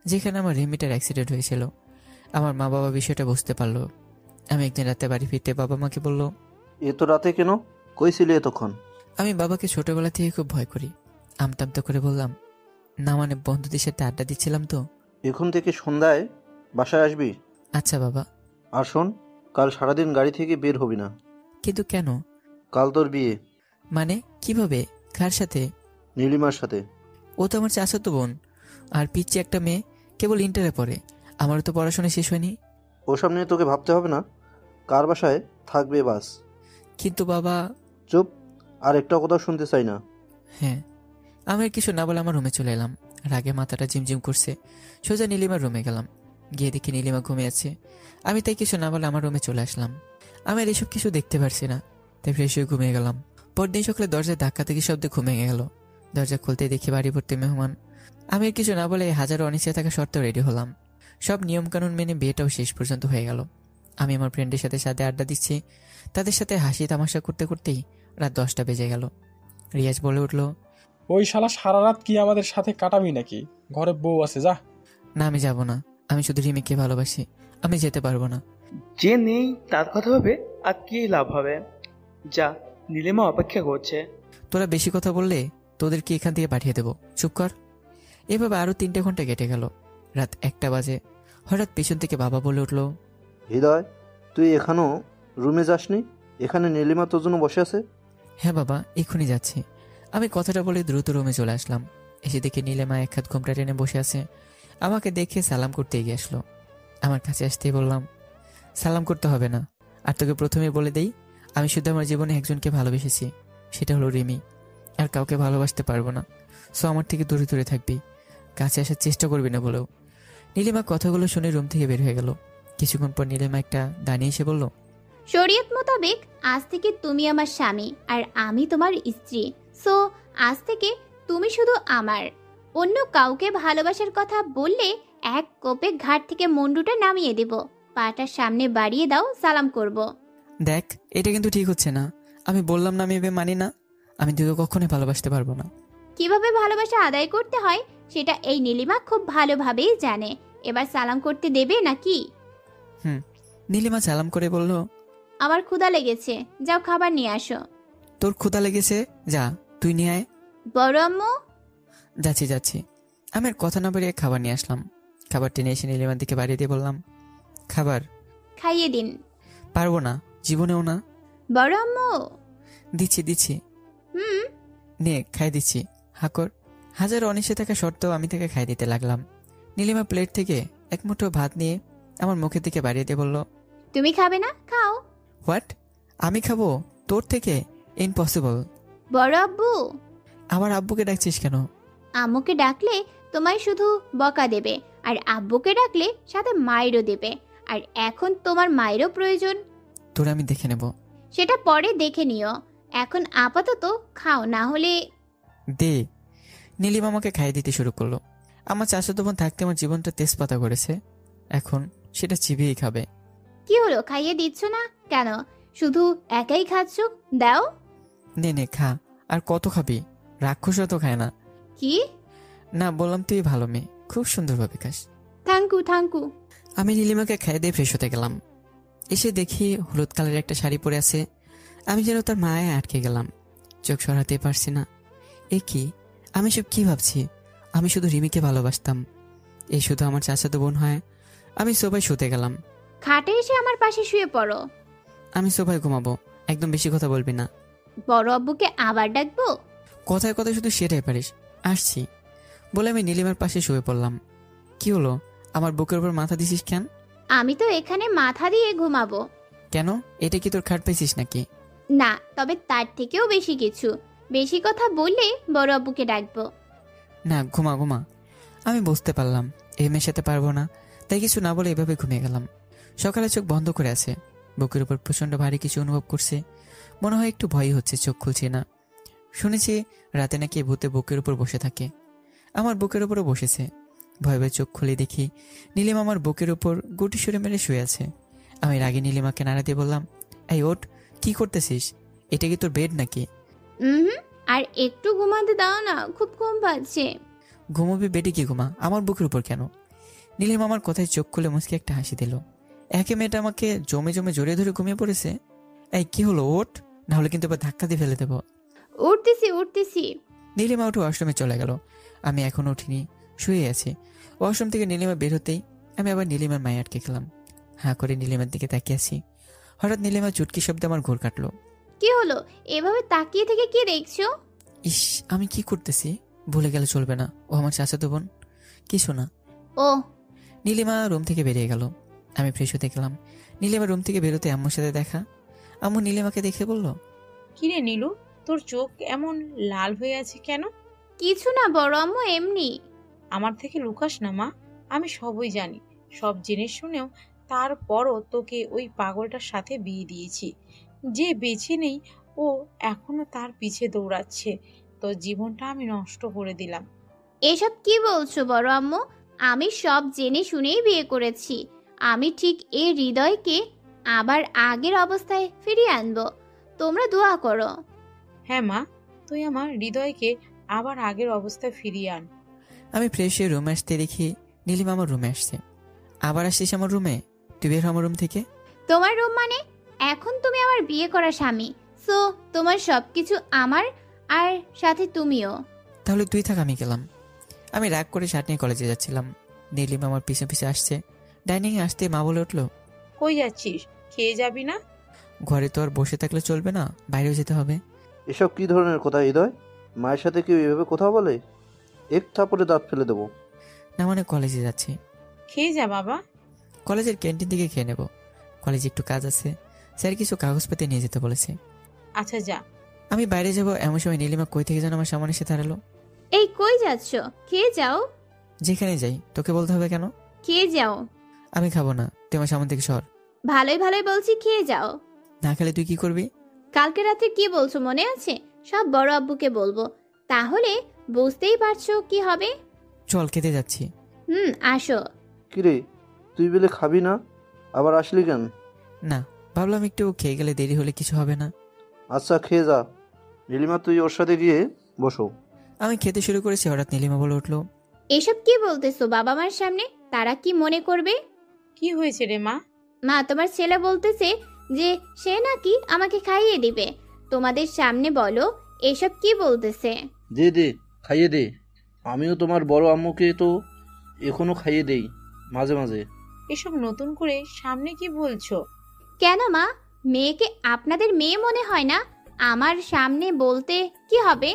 যেখানে আমার রিমিটার অ্যাক্সিডেন্ট হয়েছিল। আমার মা বাবা বিষয়টা বুঝতে পারলো। আমি একদিন রাতে বাড়ি ফিরতে বাবা মাকে বলল, এত রাতে কেন? কই ছিলি এতক্ষণ? আমি বাবাকে ছোটবেলা থেকে খুব ভয় করি। আমতামতা করে বললাম, না মানে বন্ধুদের সাথে আড্ডা দিচ্ছিলাম তো। এখন থেকে সন্ধ্যায় বাসায় আসবি। আচ্ছা বাবা। আর শোন, কাল সারাদিন গাড়ি থেকে বের হবি না। কিন্তু কেন? কাল তোর বিয়ে। মানে কিভাবে? কার সাথে? নীলিমার সাথে। ও তো আমার চাচাতো বোন। আর পিচ্ছি একটা মেয়ে, কেবল ইন্টারে পড়ে। আমারও তো পড়াশোনা শেষ হয়নি। ওসব নিয়ে তোকে ভাবতে হবে না। কার বাসায় থাকবে বাস। কিন্তু বাবা। চুপ, আর একটা কথা শুনতে চাই না। হ্যাঁ। আমি আর কিছু না বলে আমার রুমে চলে এলাম। রাগে মাথাটা ঝিমঝিম করছে। সোজা নীলিমার রুমে গেলাম। গিয়ে দেখি নীলিমা ঘুমিয়ে আছে। আমি তাই কিছু না বলে আমার রুমে চলে আসলাম। আমি আর এসব কিছু দেখতে পারছি না, তাই ফ্রেশ হয়ে ঘুমিয়ে গেলাম। পরদিন সকালে দরজায় ধাক্কা থেকে শব্দে ঘুমিয়ে গেল। দরজা খুলতেই দেখি বাড়ি ভর্তি মেহমান। আমি আর কিছু না বলে হাজারো অনিশ্চয় থাকা সত্ত্বেও রেডি হলাম। সব নিয়মকানুন মেনে বিয়েটাও শেষ পর্যন্ত হয়ে গেল। আমি আমার ফ্রেন্ডের সাথে সাথে আড্ডা দিচ্ছি। তাদের সাথে হাসি তামাশা করতে করতেই রাত 10টা বেজে গেল। রিয়াজ বলে উঠলো, ওই শালা সারা রাত কি আমাদের সাথে কাটাবি নাকি? ঘরে বউ আছে, যা। না আমি যাব না। আমি শুধু রিমিকে ভালোবাসি। আমি যেতে পারবো না। যে নেই তার কথা ভাবে আর কি লাভ হবে? যা, নীলিমা অপেক্ষা করছে। তোরা বেশি কথা বললে তোদেরকে এখান থেকে পাঠিয়ে দেবো। চুপ কর। এভাবে আরো 3 ঘন্টা কেটে গেল। রাত 1টা বাজে। হঠাৎ পেছন থেকে বাবা বলে উঠলো, হৃদয়, তুই এখনো রুমে যাসনি? এখানে নীলিমা তোর জন্য বসে আছে। হ্যাঁ বাবা, এক্ষুনি যাচ্ছি। আমি কথাটা বলে দ্রুত রুমে চলে আসলাম। এসে দেখে নীলিমা এক হাত ঘোমটা টেনে বসে আছে। আমাকে দেখে সালাম করতে এগিয়ে আসলো। আমার কাছে আসতেই বললাম, সালাম করতে হবে না। আর তোকে প্রথমে বলে দেই, আমি শুধু আমার জীবনে একজনকে ভালোবেসেছি, সেটা হলো রিমি। আর কাউকে ভালোবাসতে পারবো না। সো আমার থেকে দূরে দূরে থাকবি, কাছে আসার চেষ্টা করবি না বলেও। নীলিমা কথাগুলো শুনে রুম থেকে বের হয়ে গেল। কিছুক্ষণ পর নীলিমা একটা দাঁড়িয়ে এসে বলল, শরীয়ত মোতাবেক আজ থেকে তুমি আমার স্বামী আর আমি তোমার স্ত্রী। সো আজ থেকে তুমি শুধু আমার। অন্য কাউকে ভালোবাসার কথা বললে এক কোপে ঘাট থেকে মুন্ডুটা নামিয়ে দেব। পাটা সামনে বাড়িয়ে দাও, সালাম করব। দেখ, এটা কিন্তু ঠিক হচ্ছে না। আমি বললাম না আমি এভাবে মানি না। আমি তোকে কখনোই ভালোবাসতে পারবো না। কিভাবে ভালোবাসা আদায় করতে হয় সেটা এই নীলিমা খুব ভালোভাবেই জানে। এবার সালাম করতে দেবে নাকি? নীলিমা সালাম করে বলল, আমার ক্ষুধা লেগেছে, যাও খাবার নিয়ে আসো। তোর ক্ষুধা লেগেছে, যা তুই নিয়ে আয়। বড় আম্মু। যাচ্ছি যাচ্ছি। আমি আর কথা না বেরিয়ে খাবার নিয়ে আসলাম। খাবার টেনে এসে নীলিমার দিকে বাড়িয়ে দিয়ে বললাম, খাবার খাইয়ে দিন। পারবো না, জীবনেও না। বড় আম্মু। দিচ্ছি দিচ্ছি। হুম। নে, খাই দিচ্ছি, হাকর। হাজার অনিশ্চয় থাকা সত্ত্বেও আমি তাকে খাই দিতে লাগলাম। নীলিমা প্লেট থেকে এক মুঠো ভাত নিয়ে আমার মুখের দিকে বাড়িয়ে দিয়ে বলল, তুমি খাবে না? খাও। হোয়াট? আমি খাবো তোর থেকে? ইম্পসিবল। বড় আব্বু। আমার আব্বুকে ডাকছিস কেন? আম্মুকে ডাকলে তোমায় শুধু বকা দেবে, আর আব্বুকে ডাকলে সাথে মায়েরও দেবে। আর এখন তোমার মায়েরও প্রয়োজন। তোর আমি দেখে নেব। সেটা পরে দেখে নিও। এখন আপাতত খাও, না হলে। দে। নীলিমা আমাকে খাইয়ে দিতে শুরু করলো। আমার চাচাতো বোন থাকতে আমার জীবনটা তেজপাতা করেছে, এখন সেটা চিবিয়েই খাবে। কি হলো, খাইয়ে দিচ্ছ না কেন? শুধু একাই খাচ্ছ, দাও। নে নে খা। আর কত খাবি? রাক্ষসরা তো খায় না। কি? না, বললাম তুই ভালো মেয়ে, খুব সুন্দরভাবে খাস। Thank you thank you. আমি নীলিমাকে খাইয়ে দিয়ে ফ্রেশ হতে গেলাম। এসে দেখি হলুদ কালারের একটা শাড়ি পরে আছে। আমি যেন তার মায়ায় আটকে গেলাম, চোখ সরাতে পারছি না। এ কি, আমি সব কি ভাবছি? আমি শুধু রিমিকে ভালোবাসতাম, এই শুধু আমার চাচাতো বোন হয়। আমি সোফায় শুতে গেলাম। খাটে এসে আমার পাশে শুয়ে পড়ো। আমি সোফায় ঘুমাবো, একদম বেশি কথা বলবি না। বড় আব্বুকে আবার ডাকবো? কথায় কথায় শুধু সেটাই পারিস। আসছি বলে আমি নীলিমার পাশে শুয়ে পড়লাম। কি হলো, আমার বুকের উপর মাথা দিছিস কেন? আমি তো এখানে মাথা দিয়ে ঘুমাবো। কেন, এটা কি তোর খাট পাইছিস নাকি? না, তবে তার থেকেও বেশি কিছু। বেশি কথা বললে বড় আব্বুকে ডাকবো। না, ঘুমা ঘুমা। আমি বুঝতে পারলাম এই মেয়ের সাথে পারবো না, তাই কিছু না বলে এভাবে ঘুমিয়ে গেলাম। সকালে চোখ বন্ধ করে আছে, বুকের উপর প্রচন্ড ভারী কিছু অনুভব করছে। মনে হয় একটু ভয় হচ্ছে, চোখ খুলছে না। শুনেছি রাতে নাকি ভূতে বুকের উপর বসে থাকে, আমার বুকের উপরও বসেছে। ভয় ভয়ে চোখ খুলে দেখি নীলিমা আমার বুকের উপর গুটি সরে মেরে শুয়ে আছে। আমি রাগে নীলিমাকে নাড়া দিয়ে বললাম, এই ওঠ, কি করতেছিস? এটা কি তোর বেড নাকি? হুম, আর একটু ঘুমাতে দাও না, খুব ঘুম পাচ্ছে। ঘুমোবি বেডে কি ঘুমা, আমার বুকের উপর কেন? নীলিমা আমার কথায় চোখ খুলে মুচকে একটা হাসি দিল। একে মেয়েটা আমাকে জমে জমে জড়িয়ে ধরে ঘুমিয়ে পড়েছে। এই কি হলো, ওঠ, নাহলে কিন্তু এবার ধাক্কা দিয়ে ফেলে দেবো। উঠতেছি উঠতেছি। নীলিমা উঠে ওয়াশরুমে চলে গেল। আমি এখনো উঠিনি, শুয়ে আছি। ওয়াশরুম থেকে নীলিমা বের হতেই আমি আবার নীলিমার মায়ে আটকে গেলাম। হাঁ করে নীলিমার দিকে তাকিয়ে আছি। হঠাৎ নীলিমা চুটকি শব্দে আমার ঘোর কাটলো। কি হলো, এভাবে তাকিয়ে থেকে কি দেখছো? ইস, আমি কি করতেছি? ভুলে গেলে চলবে না, ও আমার চাচাতো বোন। কিছু না। ও। নীলিমা রুম থেকে বেরিয়ে গেল। আমি ফ্রেশ হতে গেলাম। নীলিমা রুম থেকে বেরোতে আম্মুর সাথে দেখা। আম্মু নীলিমাকে দেখে বলল, কিরে নীলু, তোর চোখ এমন লাল হয়ে আছে কেন? কিছু না বড় আম্মু, এমনি। আমার থেকে লুকাস না মা, আমি সবই জানি। সব জেনে শুনেও তারপরও তোকে ওই পাগলটার সাথে বিয়ে দিয়েছি। যে বেঁচে নেই, ও এখনো তার পিছে দৌড়াচ্ছে। তোর জীবনটা আমি নষ্ট করে দিলাম। এসব কি বলছো বড় আম্মু? আমি সব জেনে শুনেই বিয়ে করেছি। আমি ঠিক এই হৃদয়কে আবার আগের অবস্থায় ফিরিয়ে আনবো। তোমরা দোয়া করো। হ্যাঁ মা, তুই আমার হৃদয়কে আবার আগের অবস্থায় ফিরিয়ে আন। আমি ফ্রেশ হয়ে রুমে আসতে দেখি নীলিমা আমার রুমে আসছে। আবার আসছিস আমার রুমে? তুই বের হ আমার রুম থেকে। তোমার রুম মানে? এখন তুমি আমার বিয়ে করা স্বামী, সো তোমার সবকিছু আমার, আর সাথে তুমিও। তাহলে তুই থাক, আমি গেলাম। আমি রাগ করে শার্ট নিয়ে কলেজে যাচ্ছিলাম। নীলিমা আমার পিছনে পিছনে আসছে। ডাইনিংয়ে আসতে মা বলে উঠলো, কই যাচ্ছিস? খেয়ে যাবি না? ঘরে তো আর বসে থাকলে চলবে না, বাইরেও যেতে হবে। এসব কি ধরনের কথা হৃদয়? মায়ের সাথে কেউ এভাবে কথা বলে? এক থাপড়ে দাঁত ফেলে দেবো। না মানে কলেজে যাচ্ছি। খেয়ে যা বাবা। কলেজের ক্যান্টিন থেকে খেয়ে নেব। কলেজে একটু কাজ আছে, স্যার কিছু কাগজপাতি নিয়ে যেতে বলেছে। আচ্ছা যা। আমি বাইরে যাব এমন সময় নীলিমা কই থেকে যেন আমার সামনে এসে দাঁড়ালো। এই কই যাচ্ছ? খেয়ে যাও। যেখানে যাই তোকে বলতে হবে কেন? খেয়ে যাও। আমি খাবো না, তুই আমার সামনে থেকে সর। ভালোই ভালোই বলছি, খেয়ে যাও। না খেলে তুই কি করবি? কালকে রাতে কি বলছো মনে আছে? সব বড় আব্বুকে বলবো, তাহলে বুঝতেই পারছো কি হবে। চল, খেতে যাচ্ছি। আসো। কিরে, তুই বলে খাবি না, আবার আসলি কেন? না, ভাবলাম একটু খেয়ে গেলে দেরি হলে কিছু হবে না। আচ্ছা খেয়ে যা। নীলিমা তুই ওর সাথে গিয়ে বসো। আমি খেতে শুরু করেছি, হঠাৎ নীলিমা বলে উঠলো, এসব কি বলতেছো বাবা মার সামনে? তারা কি মনে করবে? কি হয়েছে রে মা? মা, তোমার ছেলে বলতেছে যে সে নাকি আমাকে খাইয়ে দিবে। তোমাদের সামনে বলো, এসব কি বলতেছে? দে দে, খাইয়ে দে। আমিও তোমার বড় আম্মুকে তো এখনো খাইয়ে দেই মাঝে মাঝে। এসব নতুন করে সামনে কি বলছো? কেন মা, মেয়েকে আপনাদের মেয়ে মনে হয় না? আমার সামনে বলতে কি হবে?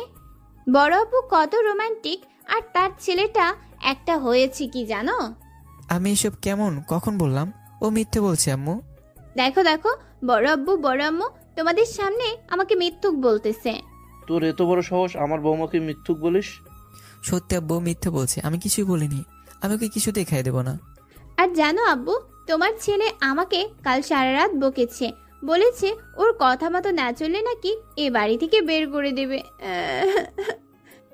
বড় আপু কত রোমান্টিক, আর তার ছেলেটা একটা হয়েছে কি জানো? আমি এসব কেমন কখন বললাম? ও মিথ্যে বলছে আম্মু। দেখো দেখো, বড় আব্বু বড় আম্মু তোমাদের সামনে আমাকে মিথ্যুক বলতেছে। তোর এত বড় সাহস আমার বৌমাকে মিথ্যুক বলিস? সত্যি আব্বু মিথ্যে বলছে, আমি কিছুই বলিনি। আমি ওকে কিছুতেই খাই দেবো না। আর জানো আব্বু, তোমার ছেলে আমাকে কাল সারা রাত বকেছে। বলেছে ওর কথা মতো না চললে নাকি এ বাড়ি থেকে বের করে দেবে।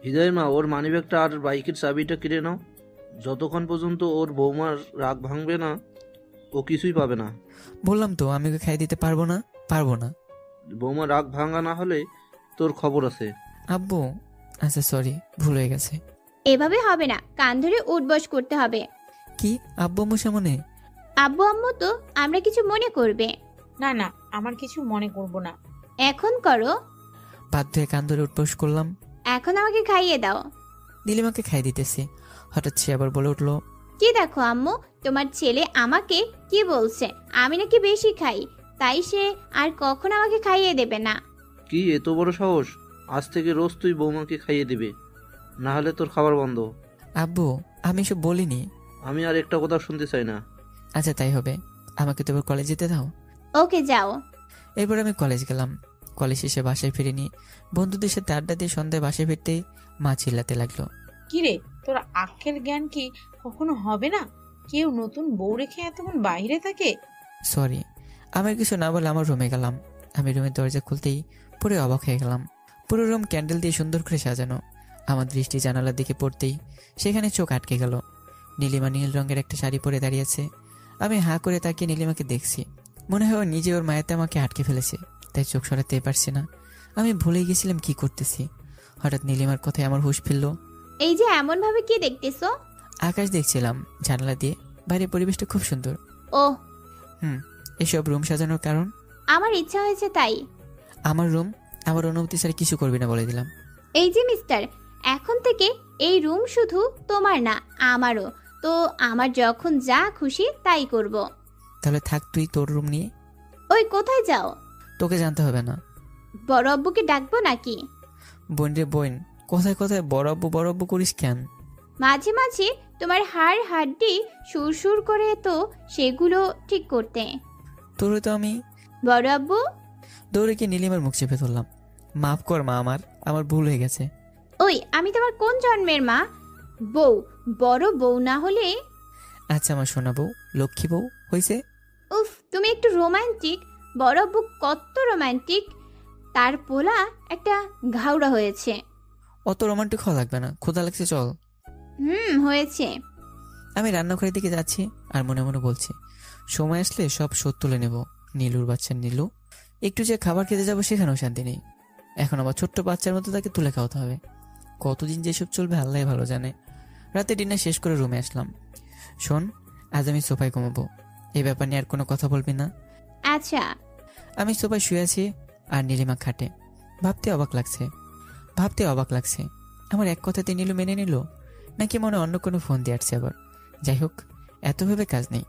হৃদয় মা, ওর মানিব্যাগটা আর বাইকের চাবিটা কিনে নাও। যতক্ষণ পর্যন্ত ওর বৌমার রাগ ভাঙবে না ও কিছুই পাবে না। বললাম তো আমি ওকে খাইয়ে দিতে পারবো না, পারবো না। বৌমা রাগ ভাঙা না হলে তোর খবর আছে। আব্বু, আচ্ছা সরি, ভুল হয়ে গেছে। এভাবে হবে না, কান ধরে উঠবস করতে হবে। কি আব্বু আম্মু সামনে? আব্বু আম্মু তো আমরা কিছু মনে করবে। না না, আমার কিছু মনে করব না। এখন করো। বাধ্য হয়ে কান ধরে উঠবোস করলাম। এখন আমাকে খাইয়ে দাও। নীলিমাকে খাইয়ে দিতেছি, হঠাৎ সে আবার বলে উঠলো, কি দেখো আম্মু, তোমার ছেলে আমাকে কি বলছে আমি নাকি বেশি খাই, তাই সে আর কখন আমাকে খাইয়ে দেবে না। কি এত বড় সাহস? আজ থেকে রোজ তুই বৌমাকে খাইয়ে দিবি, না হলে তোর খাবার বন্ধ। আব্বু আমি এসব বলিনি। আমি আর একটা কথা শুনতে চাই না। আচ্ছা তাই হবে, আমাকে তো এবার কলেজ যেতে দাও। ওকে যাও। এরপর আমি কলেজ গেলাম। কলেজ শেষে বাসায় ফিরিনি। বন্ধুদের সাথে আড্ডা দিয়ে সন্ধ্যায় বাসায় ফিরতেই মা চিল্লাতে লাগলো, কিরে, তোর আক্কেল জ্ঞান কি কখনো হবে না? কেউ নতুন বউ রেখে এতক্ষণ বাইরে থাকে? সরি। আমার কিছু না বলে আমার রুমে গেলাম। আমি রুমের দরজা খুলতেই পুরো অবাক হয়ে গেলাম। পুরো রুম ক্যান্ডেল দিয়ে সুন্দর করে সাজানো। আমার দৃষ্টি জানালার দিকে পড়তেই সেখানে চোখ আটকে গেল। নীলিমা নীল রঙের একটা শাড়ি পরে দাঁড়িয়েছে। আমি হাঁ করে তাকিয়ে নীলিমাকে দেখছি। মনে হয় ও নিজে ওর মায়াতে আমাকে আটকে ফেলেছে, তাই চোখ সরাতে পারছি না। আমি ভুলে গেছিলাম কি করতেছি। হঠাৎ নীলিমার কথায় আমার হুঁশ ফিরল। এই যে এমন ভাবে কি দেখতেছো? আকাশ দেখছিলাম জানালা দিয়ে, বাইরের পরিবেশটা খুব সুন্দর। ও এসব রুম সাজানোর কারণ? আমার ইচ্ছা হয়েছে তাই। আমার রুম আমার অনুমতি ছাড়া কিছু করবি না বলে দিলাম। এই যে মিস্টার, এখন থেকে এই রুম শুধু তোমার না আমারও, তো আমার যখন যা খুশি তাই করব। তাহলে থাক তুই তোর রুম নিয়ে। ওই কোথায় যাও? তোকে জানতে হবে না। বড় আব্বুকে ডাকবো নাকি? বোন রে বোন, কোথায় কোথায় বড় আব্বু করিস কেন? মাঝে মাঝে তোমার হাড় হাড্ডি সুর করে, তো সেগুলো ঠিক করতে। তোর তো আমি বড় আব্বু। দৌড়ে গিয়ে নীলিমার মুখ চেপে ধরলাম। মাফ কর মা, আমার ভুল হয়ে গেছে। ওই আমি তোমার কোন জন্মের মা? বউ, বড় বউ না হলে? আচ্ছা আমার সোনা বউ, লক্ষ্মী বউ হয়েছে। উফ, তুমি একটু রোমান্টিক। বড় আব্বু কত রোমান্টিক, তার পোলা একটা ঘাউড়া হয়েছে। অত রোমান্টিক হওয়া লাগবে না, ক্ষুধা লাগছে চল। হয়েছে। আমি রান্নাঘরের দিকে যাচ্ছি আর মনে মনে বলছি, সময় আসলে সব শোধ তুলে নেব। নীলুর বাচ্চা নীলু, একটু যে খাবার খেতে যাবো সেখানেও শান্তি নেই। এখন আবার ছোট্ট বাচ্চার মতো তাকে তুলে খাওয়াতে হবে। কতদিন যেসব চলবে আল্লাহ ভালো জানে। রাতে ডিনার শেষ করে রুমে আসলাম। শোন, আজ আমি সোফায় ঘুমাবো, এই ব্যাপার নিয়ে আর কোনো কথা বলবি না। আচ্ছা। আমি সোফায় শুয়ে আছি আর নীলিমা খাটে। ভাবতে অবাক লাগছে আমার এক কথাতে নীলু মেনে নিল, নাকি মনে অন্য কোনো ফোন দিয়ে আসছে আবার। যাই হোক, এত ভেবে কাজ নেই।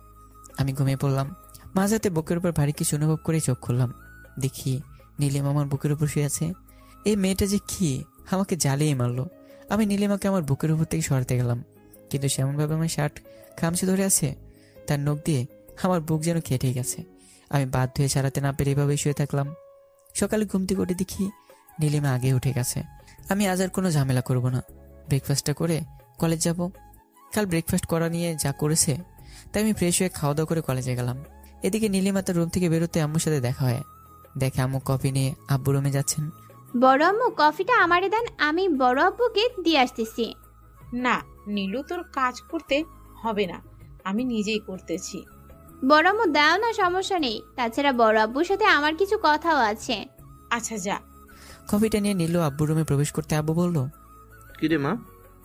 আমি ঘুমিয়ে পড়লাম। মাঝরাতে বুকের উপর ভারী কিছু অনুভব করে চোখ খুললাম। দেখি নীলিমা আমার বুকের উপর শুয়ে আছে। এই মেয়েটা যে কি আমাকে জ্বালিয়ে মারলো। আমি নীলিমাকে আমার বুকের উপর থেকে সরাতে গেলাম, কিন্তু সেমনভাবে আমার শার্ট খামচে ধরে আছে, তার নখ দিয়ে আমার বুক যেন কেটে গেছে। আমি বাধ্য হয়ে ছাড়াতে না পেরে এভাবেই শুয়ে থাকলাম। সকালে ঘুম থেকে উঠে দেখি নীলিমা আগে উঠে গেছে। আমি আজ আর কোনো ঝামেলা করব না, ব্রেকফাস্টটা করে কলেজ যাব। কাল ব্রেকফাস্ট করা নিয়ে যা করেছে, তাই আমি ফ্রেশ হয়ে খাওয়া দাওয়া করে কলেজে গেলাম। এদিকে নীলিমা তার রুম থেকে বেরোতে আম্মুর সাথে দেখা হয়। দেখে আম্মু কফি নিয়ে আব্বু রুমে যাচ্ছেন। বড় আম্মু কফিটা আমারে দেন, আমি বড় আব্বুকে দিয়ে আসতেছি। না নীলু, তোর কাজ করতে হবে না, আমি নিজেই করতেছি। বড় আম্মু দাও না, সমস্যা নেই। তাছাড়া বড় আব্বুর সাথে আমার কিছু কথাও আছে। আচ্ছা যা। কফিটা নিয়ে নীলু আব্বুর রুমে প্রবেশ করতে আব্বু বলল, কিরে মা,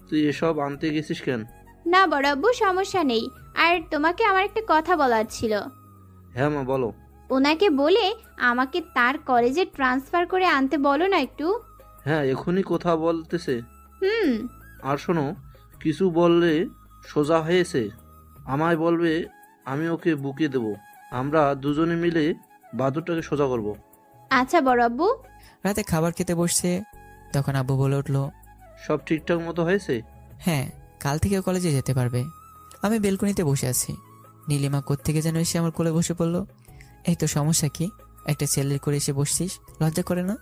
তুই এসব আনতে গেছিস কেন? না বড় আব্বু, সমস্যা নেই। আর তোমাকে আমার একটা কথা বলার ছিল। হ্যাঁ মা বলো। ওনাকে বলে আমাকে তার কলেজে ট্রান্সফার করে আনতে বলো না একটু। হ্যাঁ এখনই কথা বলতেছে। হুম। আর শোনো, কিছু বললে সোজা হয়েছে আমায় বলবে, আমি ওকে বুকিয়ে দেব। আমরা দুজনে মিলে বাদুরটাকে সোজা করব। আচ্ছা বড় আব্বু। রাতে খাবার খেতে বসছে, তখন আব্বু বলে উঠলো, সব ঠিকঠাক মতো হয়েছে? হ্যাঁ, কাল থেকে কলেজে যেতে পারবে। আমি বেলকনিতে বসে আছি। নীলিমা কোত্থেকে যেন এসে আমার কোলে বসে পড়লো। এই তো সমস্যা কি, একটা ছেলের করে এসে বসছিস, লজ্জা করে না?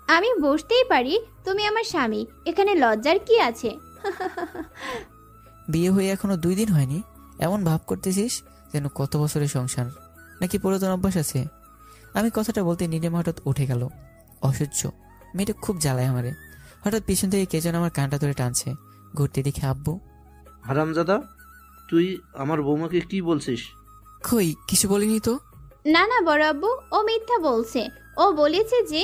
আমি বসতেই পারি, তুমি আমার স্বামী, এখানে লজ্জার কি আছে? বিয়ে হয়ে এখনো 2 দিন হয়নি, এমন ভাব করতেছিস যেন কত বছরের সংসার, নাকি পুরাতন অভ্যাস আছে? আমি কথাটা বলতে নীলিমা হঠাৎ উঠে গেল। অসহ্য, মেয়েটা খুব জ্বালায় আমারে। হঠাৎ পিছন থেকে কে যেন আমার কানটা ধরে টানছে। ঘুরতে দেখে আব্বু। হারামজাদা, তুই আমার বৌমাকে কি বলছিস? কই, কিছু বলিনি তো। না না বড় আব্বু, ও মিথ্যা বলছে। ও বলেছে যে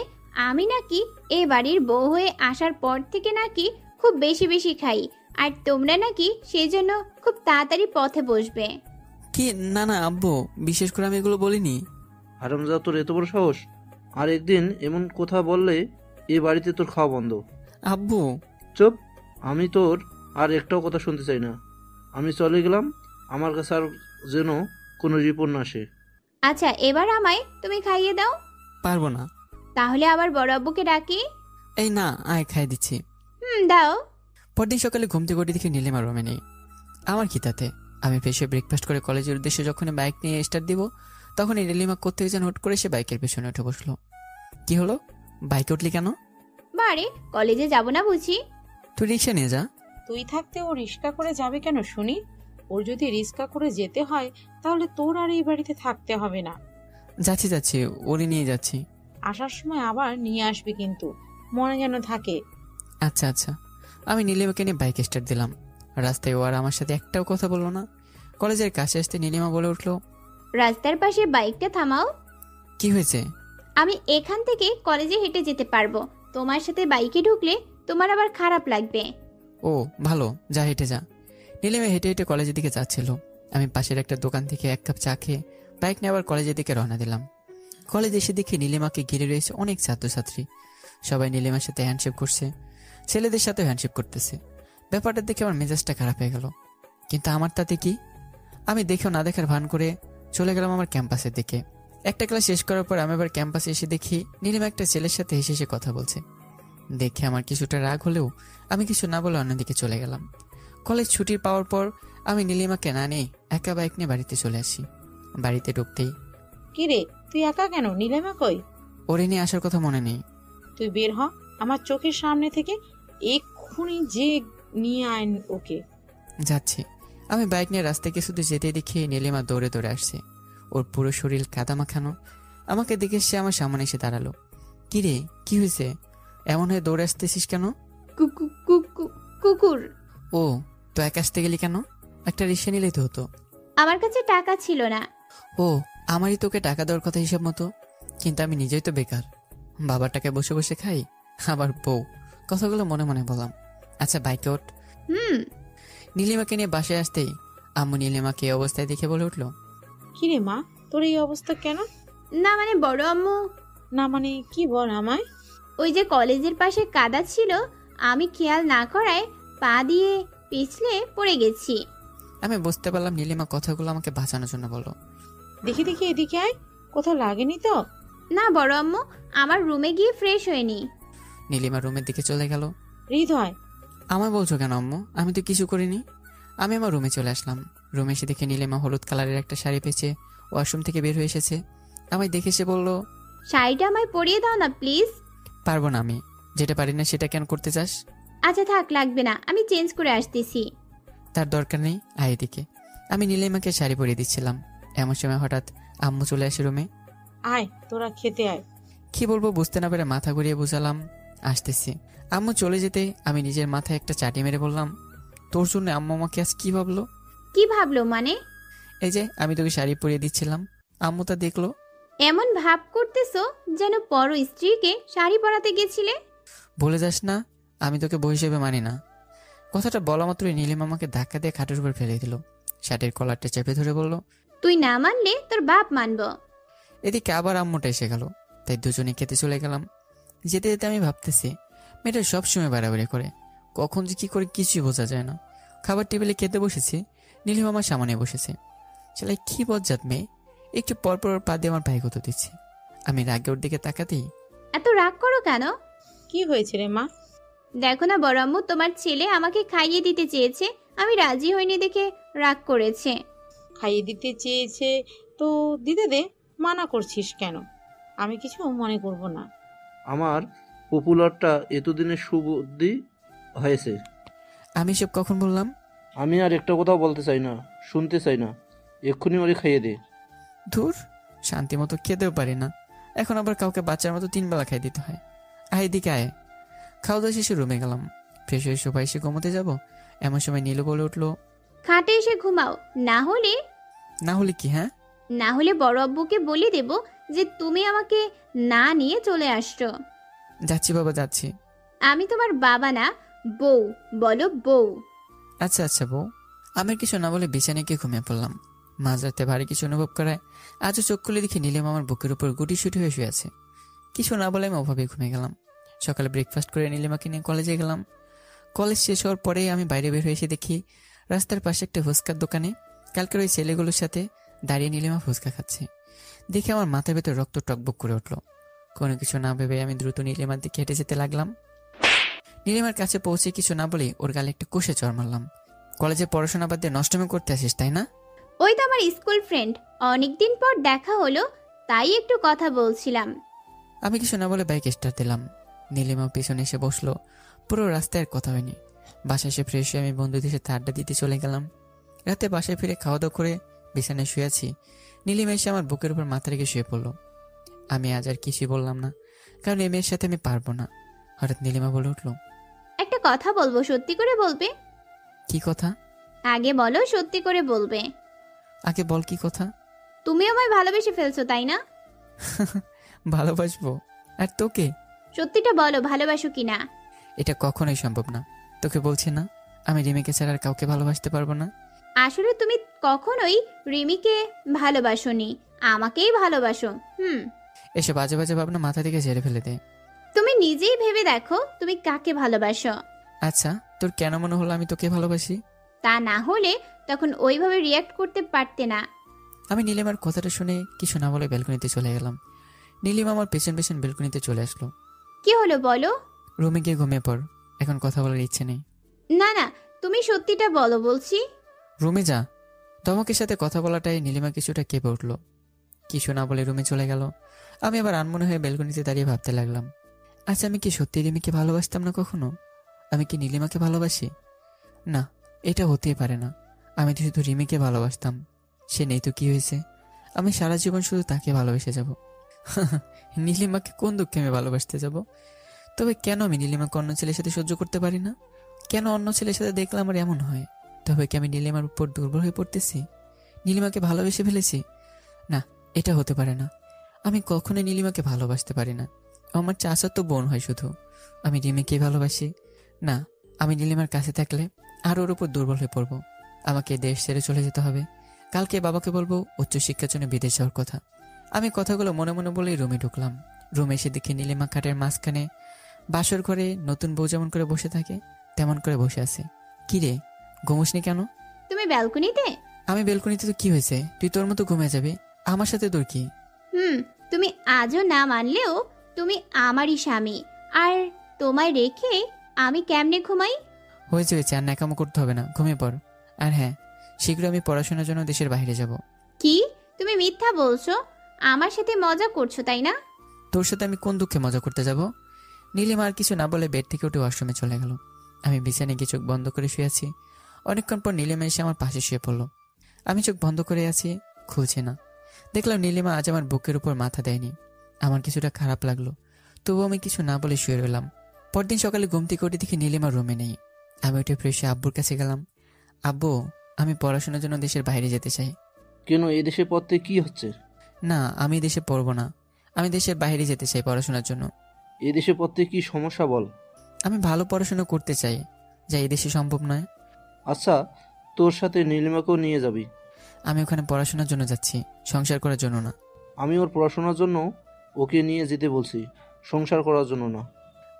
আমি নাকি এ বাড়ির বউ হয়ে আসার পর থেকে নাকি খুব বেশি বেশি খাই, আর তোমরা নাকি সেই জন্য খুব তাড়াতাড়ি পথে বসবে। কি? না না আব্বু, বিশেষ করে আমি এগুলো বলিনি। হারামজাদা, তোর এত বড় সাহস! আর একদিন এমন কথা বললে এ বাড়িতে তোর খাওয়া বন্ধ। আব্বু। চুপ! আমি তোর আর একটাও কথা শুনতে চাই না। আমি চলে গেলাম। আমার কাছে আর যেন কোনো রিপোর্ট না আসে। আচ্ছা, এবার আমায় তুমি খাইয়ে দাও। পারবো না। তাহলে আবার বড় আব্বুকে ডাকি। এই না, আয় খাই দিচ্ছি। দাও। পরদিন সকালে ঘুম থেকে উঠে দেখি নীলিমা রুমে নেই। আমার কি তাতে? আমি ফ্রেশ হয়ে ব্রেকফাস্ট করে কলেজের উদ্দেশ্যে যখন বাইক নিয়ে স্টার্ট দিব, তখন এই নীলিমা কোত্থেকে যেন হুট করে সে বাইকের পেছনে উঠে বসলো। কি হলো? বাইকে উঠলি কেন? বারে, কলেজে যাব না বুঝি? তুই রিক্সা নিয়ে যা। তুই থাকতে ও রিক্সা করে যাবে কেন শুনি? ওর যদি রিক্সা করে যেতে হয় তাহলে তোর আর এই বাড়িতে থাকতে হবে না। যাচ্ছি যাচ্ছি, ওরে নিয়ে যাচ্ছি। আসার সময় আবার নিয়ে আসবি কিন্তু, মনে যেন থাকে। আচ্ছা আচ্ছা। আমি নীলিমাকে নিয়ে বাইক স্টার্ট দিলাম। রাস্তায় ও আর আমার সাথে একটাও কথা বললো না। কলেজের কাছে আসতে নীলিমা বলে উঠলো, রাস্তার পাশে বাইকটা থামাও। কি হয়েছে? আমি এখান থেকে কলেজে হেঁটে যেতে পারবো, তোমার সাথে বাইকে ঢুকলে তোমার আবার খারাপ লাগবে। ও ভালো, যা হেঁটে যা। নীলিমা হেঁটে হেঁটে কলেজের দিকে যাচ্ছিল। আমি পাশের একটা দোকান থেকে এক কাপ চা খেয়ে বাইক নিয়ে আবার কলেজের দিকে রওনা দিলাম। কলেজে এসে দেখি নীলিমাকে ঘিরে রয়েছে অনেক ছাত্রছাত্রী। সবাই নীলিমার সাথে হ্যান্ডশেক করছে, ছেলেদের সাথেও হ্যান্ডশেক করতেছে। ব্যাপারটা দেখে আমার মেজাজটা খারাপ হয়ে গেল। কিন্তু আমার তাতে কি? আমি দেখেও না দেখার ভান করে চলে গেলাম আমার ক্যাম্পাসের দিকে। একটা ক্লাস শেষ করার পর আমি আবার ক্যাম্পাসে এসে দেখি নীলিমা একটা ছেলের সাথে হেসে হেসে কথা বলছে। দেখে আমার কিছুটা রাগ হলেও আমি কিছু না বলে অন্যদিকে চলে গেলাম। কলেজ ছুটির পাওয়ার পর আমি নীলিমাকে না নিয়ে একা বাইক নিয়ে বাড়িতে চলে আসি। বাড়িতে ঢুকতেই, কিরে, তুই একা কেন? নীলিমা কই? ওরে নিয়ে আসার কথা মনে নেই। তুই বের হ আমার চোখের সামনে থেকে, এক্ষুনি যে নিয়ে আয় ওকে। যাচ্ছি। আমি বাইক নিয়ে রাস্তায় কিছু দূর যেতে দেখি নীলিমা দৌড়ে দৌড়ে আসছে। ওর পুরো শরীর কাদা মাখানো। আমাকে দেখে সে আমার সামনে এসে দাঁড়ালো। কি রে, কি হয়েছে? এমন হয়ে দৌড়ে আসতেছিস কেন? কুকুর। ও, তো একা আসতে গেলি কেন? একটা রিক্সা নিলেই তো হতো। আমার কাছে টাকা ছিল না। ও, আমারই তোকে টাকা দেওয়ার কথা হিসাব মতো। কিন্তু আমি নিজেই তো বেকার, বাবার টাকায় বসে বসে খাই, আবার বউ। কথাগুলো মনে মনে বললাম। আচ্ছা বাইকে ওঠ। নীলিমাকে নিয়ে বাসায় আসতেই আম্মু নীলিমাকে এই অবস্থায় দেখে বলে উঠলো, কিরে মা, তোর এই অবস্থা কেন? না মানে বড় আম্মু। না মানে কি বল আমায়। ওই যে কলেজের পাশে কাদা ছিল, আমি খেয়াল না করায় পা দিয়ে পিছলে পড়ে গেছি। আমি বুঝতে পারলাম নীলিমা কথাগুলো আমাকে বাঁচানোর জন্য বললো। দেখি দেখি এদিকে আয়, কোথাও লাগেনি তো? না বড় আম্মু, আমার রুমে গিয়ে ফ্রেশ হয়নি। নীলিমা রুমের দিকে চলে গেল। হৃদয়, আমায় বলছো কেন আম্মু? আমি তো কিছু করিনি। আমি আমার রুমে চলে আসলাম। রুমে এসে দেখে নীলিমা হলুদ কালারের একটা শাড়ি পেয়েছে ওয়াশরুম থেকে বের হয়ে এসেছে। আমায় দেখে সে বলল, শাড়িটা আমায় পরিয়ে দাও না প্লিজ। পারবো না আমি, যেটা পারি না সেটা কেন করতে চাস? আচ্ছা থাক, লাগবে না, আমি চেঞ্জ করে আসতেছি। তার দরকার নেই, আয় এদিকে। আমি নীলিমাকে শাড়ি পরিয়ে দিচ্ছিলাম। এমন সময় হঠাৎ আম্মু চলে আসে রুমে। আয় তোরা খেতে আয়। কি বলবো বুঝতে না পেরে মাথা ঘুরিয়ে বুঝালাম আসতেছি। আম্মু চলে যেতে আমি নিজের মাথায় একটা চাটি মেরে বললাম, তোর জন্য আম্মু আমাকে আজ কি ভাবলো? কি ভাবলো মানে? এই যে আমি তোকে শাড়ি পরিয়ে দিচ্ছিলাম, আম্মু তা দেখলো। এমন ভাব করতেছো যেন পর স্ত্রীকে শাড়ি পরাতে গেছিলে। ভুলে যাস না, আমি তোকে বউ হিসেবে মানি না। কথাটা বলা মাত্রই নীলিমা আমাকে ধাক্কা দিয়ে খাটের উপর ফেলে দিল। শার্টের কলারটা চেপে ধরে বলল, তুই না মানলে তোর বাপ মানবো। এদিকে আবার আম্মুটা এসে গেল। তাই দুজনে খেতে চলে গেলাম। যেতে যেতে আমি ভাবতেছি, মেয়েটা সবসময় বাড়াবাড়ি করে, কখন যে কি করে কিছুই বোঝা যায় না। খাবার টেবিলে খেতে বসেছি, নীলিমা আমার সামনে বসেছে। সেলাই কি বজ্জাত মেয়ে, একটু পরপর পা দিয়ে আমার ভাই কত দিচ্ছে। আমি রাগে ওর দিকে তাকাতেই, এত রাগ করো কেন? কি হয়েছে রে মা? দেখো না বড় আম্মু, তোমার ছেলে আমাকে খাইয়ে দিতে চেয়েছে, আমি রাজি হইনি দেখে রাগ করেছে। খাইয়ে দিতে চেয়েছে তো দিতে দে, মানা করছিস কেন? আমি কিছু মনে করব না। আমার পপুলারটা এতদিনে সুবুদ্ধি হয়েছে। আমি সব কখন বললাম? আমি আর একটা কথাও বলতে চাই না, শুনতে চাই না। এক্ষুনি ওরে খাইয়ে দে। ধুর, শান্তি মতো খেতেও পারি না, এখন আবার কাউকে বাচ্চার মতো 3 বেলা খাই দিতে হয়। আয় এদিকে আয়। খাওয়া দাওয়া শেষে রুমে গেলাম। ফ্রেশ হয়ে সোফায় এসে ঘুমোতে যাব, এমন সময় নীলু বলে উঠলো, খাটে এসে ঘুমাও, না হলে না হলে কি? হ্যাঁ, না হলে বড় আব্বুকে বলে দেব যে তুমি আমাকে না নিয়ে চলে আসছো। যাচ্ছি বাবা, যাচ্ছি। আমি তোমার বাবা না, বউ। বলো বউ। আচ্ছা আচ্ছা বউ। আমি কিছু না বলে বিছানায় গিয়ে ঘুমিয়ে পড়লাম। মাঝরাতে ভারী কিছু অনুভব করায় আজও চোখ খুলে দেখি নীলিমা আমার বুকের উপর গুটিসুটি হয়ে শুয়ে আছে। কিছু না বলে আমি ওভাবে ঘুমিয়ে গেলাম। সকালে ব্রেকফাস্ট করে নীলিমাকে নিয়ে কলেজে গেলাম। কলেজ শেষ হওয়ার পরেই আমি বাইরে বের হয়ে এসে দেখি রাস্তার পাশে একটা ফুচকার দোকানে কালকের ওই ছেলেগুলোর সাথে দাঁড়িয়ে নীলিমা ফুচকা খাচ্ছে। দেখে আমার মাথার ভেতর রক্ত টকবক করে উঠলো। কোনো কিছু না ভেবে আমি দ্রুত নীলিমার দিকে হেঁটে যেতে লাগলাম। নীলিমার কাছে পৌঁছে কিছু না বলেই ওর গালে একটা কষে চড় মারলাম। কলেজে পড়াশোনা বাদ দিয়ে নষ্টমী করতে আসিস তাই না? ওই তো আমার স্কুল ফ্রেন্ড, অনেকদিন পর দেখা হলো, তাই একটু কথা বলছিলাম। আমি কিছু না বলে বাইক স্টার্ট দিলাম। নীলিমা পিছনে এসে বসলো। পুরো রাস্তায় আর কথা হয়নি। বাসায় এসে ফ্রেশ হয়ে আমি বন্ধুদের সাথে আড্ডা দিতে চলে গেলাম। রাতে বাসায় ফিরে খাওয়া দাওয়া করে বিছানায় শুয়ে আছি। নীলিমা এসে আমার বুকের উপর মাথা রেখে শুয়ে পড়লো। আমি আজ আর কিছুই বললাম না, কারণ এই মেয়ের সাথে আমি পারবো না। হঠাৎ নীলিমা বলে উঠলো, একটা কথা বলবো, সত্যি করে বলবে? কি কথা? আগে বলো, সত্যি করে বলবে। আগে বল কি কথা। তুমি আমায় ভালোবেসে ফেলছো তাই না? ভালোবাসবো? আর তোকে? সত্যিটা বলো, ভালোবাসো কিনা? এটা কখনোই সম্ভব না। তোকে বলছি না, আমি রিমিকে ছাড়া আর কাউকে ভালোবাসতে পারবো না। আসলে তুমি কখনোই রিমিকে ভালোবাসোনি, আমাকেই ভালোবাসো। এসব বাজে বাজে ভাবনা মাথা থেকে ঝেড়ে ফেলে দে। তুমি নিজেই ভেবে দেখো তুমি কাকে ভালোবাসো। আচ্ছা, তোর কেন মনে হলো আমি তোকে ভালোবাসি? তা না হলে তখন ওইভাবে রিয়াক্ট করতে পারতে না। আমি নীলিমার কথাটা শুনে কিছু না বলে ব্যালকনিতে চলে গেলাম। নীলিমা আমার পেছন পেছন ব্যালকনিতে চলে আসলো। কি হলো বলো? রুমে গিয়ে ঘুমিয়ে পড়, এখন কথা বলার ইচ্ছে নেই। না না, তুমি সত্যিটা বলো বলছি। রুমে যা। ধমকের সাথে কথা বলাটাই নীলিমা কিছুটা কেঁপে উঠলো। কিছু না বলে রুমে চলে গেল। আমি আবার আনমনে হয়ে ব্যালকনিতে দাঁড়িয়ে ভাবতে লাগলাম, আচ্ছা আমি কি সত্যি রিমিকে ভালোবাসতাম না কখনো? আমি কি নীলিমাকে ভালোবাসি? না, এটা হতেই পারে না। আমি তো শুধু রিমিকে ভালোবাসতাম। সে নেই তো কি হয়েছে? আমি সারা জীবন শুধু তাকে ভালোবেসে যাব। নীলিমাকে কোন দুঃখে আমি ভালোবাসতে যাব? তবে কেন আমি নীলিমাকে অন্য ছেলের সাথে সহ্য করতে পারি না? কেন অন্য ছেলের সাথে দেখলে আমার এমন হয়? তবে কি আমি নীলিমার উপর দুর্বল হয়ে পড়তেছি? নীলিমাকে ভালোবেসে ফেলেছি? না, এটা হতে পারে না। আমি কখনোই নীলিমাকে ভালোবাসতে পারি না। আমার চাচা তো বোন হয় শুধু। আমি রিমিকেই ভালোবাসি? না, আমি নীলিমার কাছে থাকলে আর ওর উপর দুর্বল হয়ে পড়বো। আমাকে দেশ ছেড়ে চলে যেতে হবে। কালকে বাবাকে বলবো উচ্চশিক্ষার জন্য বিদেশ যাওয়ার কথা। আমি কথাগুলো মনে মনে বলেই রুমে ঢুকলাম। রুমে এসে দেখি নীলিমা খাটের মাঝখানে বাসর ঘরে নতুন বউ যেমন করে বসে থাকে তেমন করে বসে আছে। কি রে, ঘুমোসনি কেন? তুমি ব্যালকনিতে? আমি বেলকনিতে তো কি হয়েছে? তুই তোর মতো ঘুমিয়ে যাবে, আমার সাথে তোর কি? তুমি আজও না মানলেও তুমি আমারই স্বামী, আর তোমায় রেখে আমি কেমনে ঘুমাই? হয়েছে হয়েছে, আর ন্যাকামো করতে হবে না, ঘুমিয়ে পড়। আর হ্যাঁ, শীঘ্র আমি পড়াশোনার জন্য দেশের বাইরে যাব। কি? তুমি মিথ্যা বলছো? আমার সাথে মজা করছো তাই না? তোর সাথে আমি কোন দুঃখে মজা করতে যাব? নীলিমা আর কিছু না বলে বেড থেকে উঠে ওয়াশরুমে চলে গেল। আমি বিছানায় গিয়ে চোখ বন্ধ করে শুয়ে আছি। অনেকক্ষণ পর নীলিমা এসে আমার পাশে শুয়ে পড়লো। আমি চোখ বন্ধ করে আছি, খুলছি না। দেখলাম নীলিমা আজ আমার বুকের উপর মাথা দেয়নি। আমার কিছুটা খারাপ লাগলো, তবুও আমি কিছু না বলে শুয়ে রইলাম। পরদিন সকালে ঘুম থেকে উঠে দেখি নীলিমা রুমে নেই। আমি উঠে ফ্রেশ হয়ে আব্বুর কাছে গেলাম। আব্বু, আমি পড়াশোনার জন্য দেশের বাইরে যেতে চাই। কেন, এই দেশে পড়তে কি হচ্ছে? না, আমি দেশে পড়বো না, আমি দেশের বাইরে যেতে চাই পড়াশোনার জন্য। এই দেশে পড়তে কি সমস্যা বল? আমি ভালো পড়াশোনা করতে চাই, যা এই দেশে সম্ভব নয়। আচ্ছা, তোর সাথে নীলিমাকেও নিয়ে যাবি। আমি ওখানে পড়াশোনার জন্য যাচ্ছি, সংসার করার জন্য না। আমি ওর পড়াশোনার জন্য ওকে নিয়ে যেতে বলছি, সংসার করার জন্য না।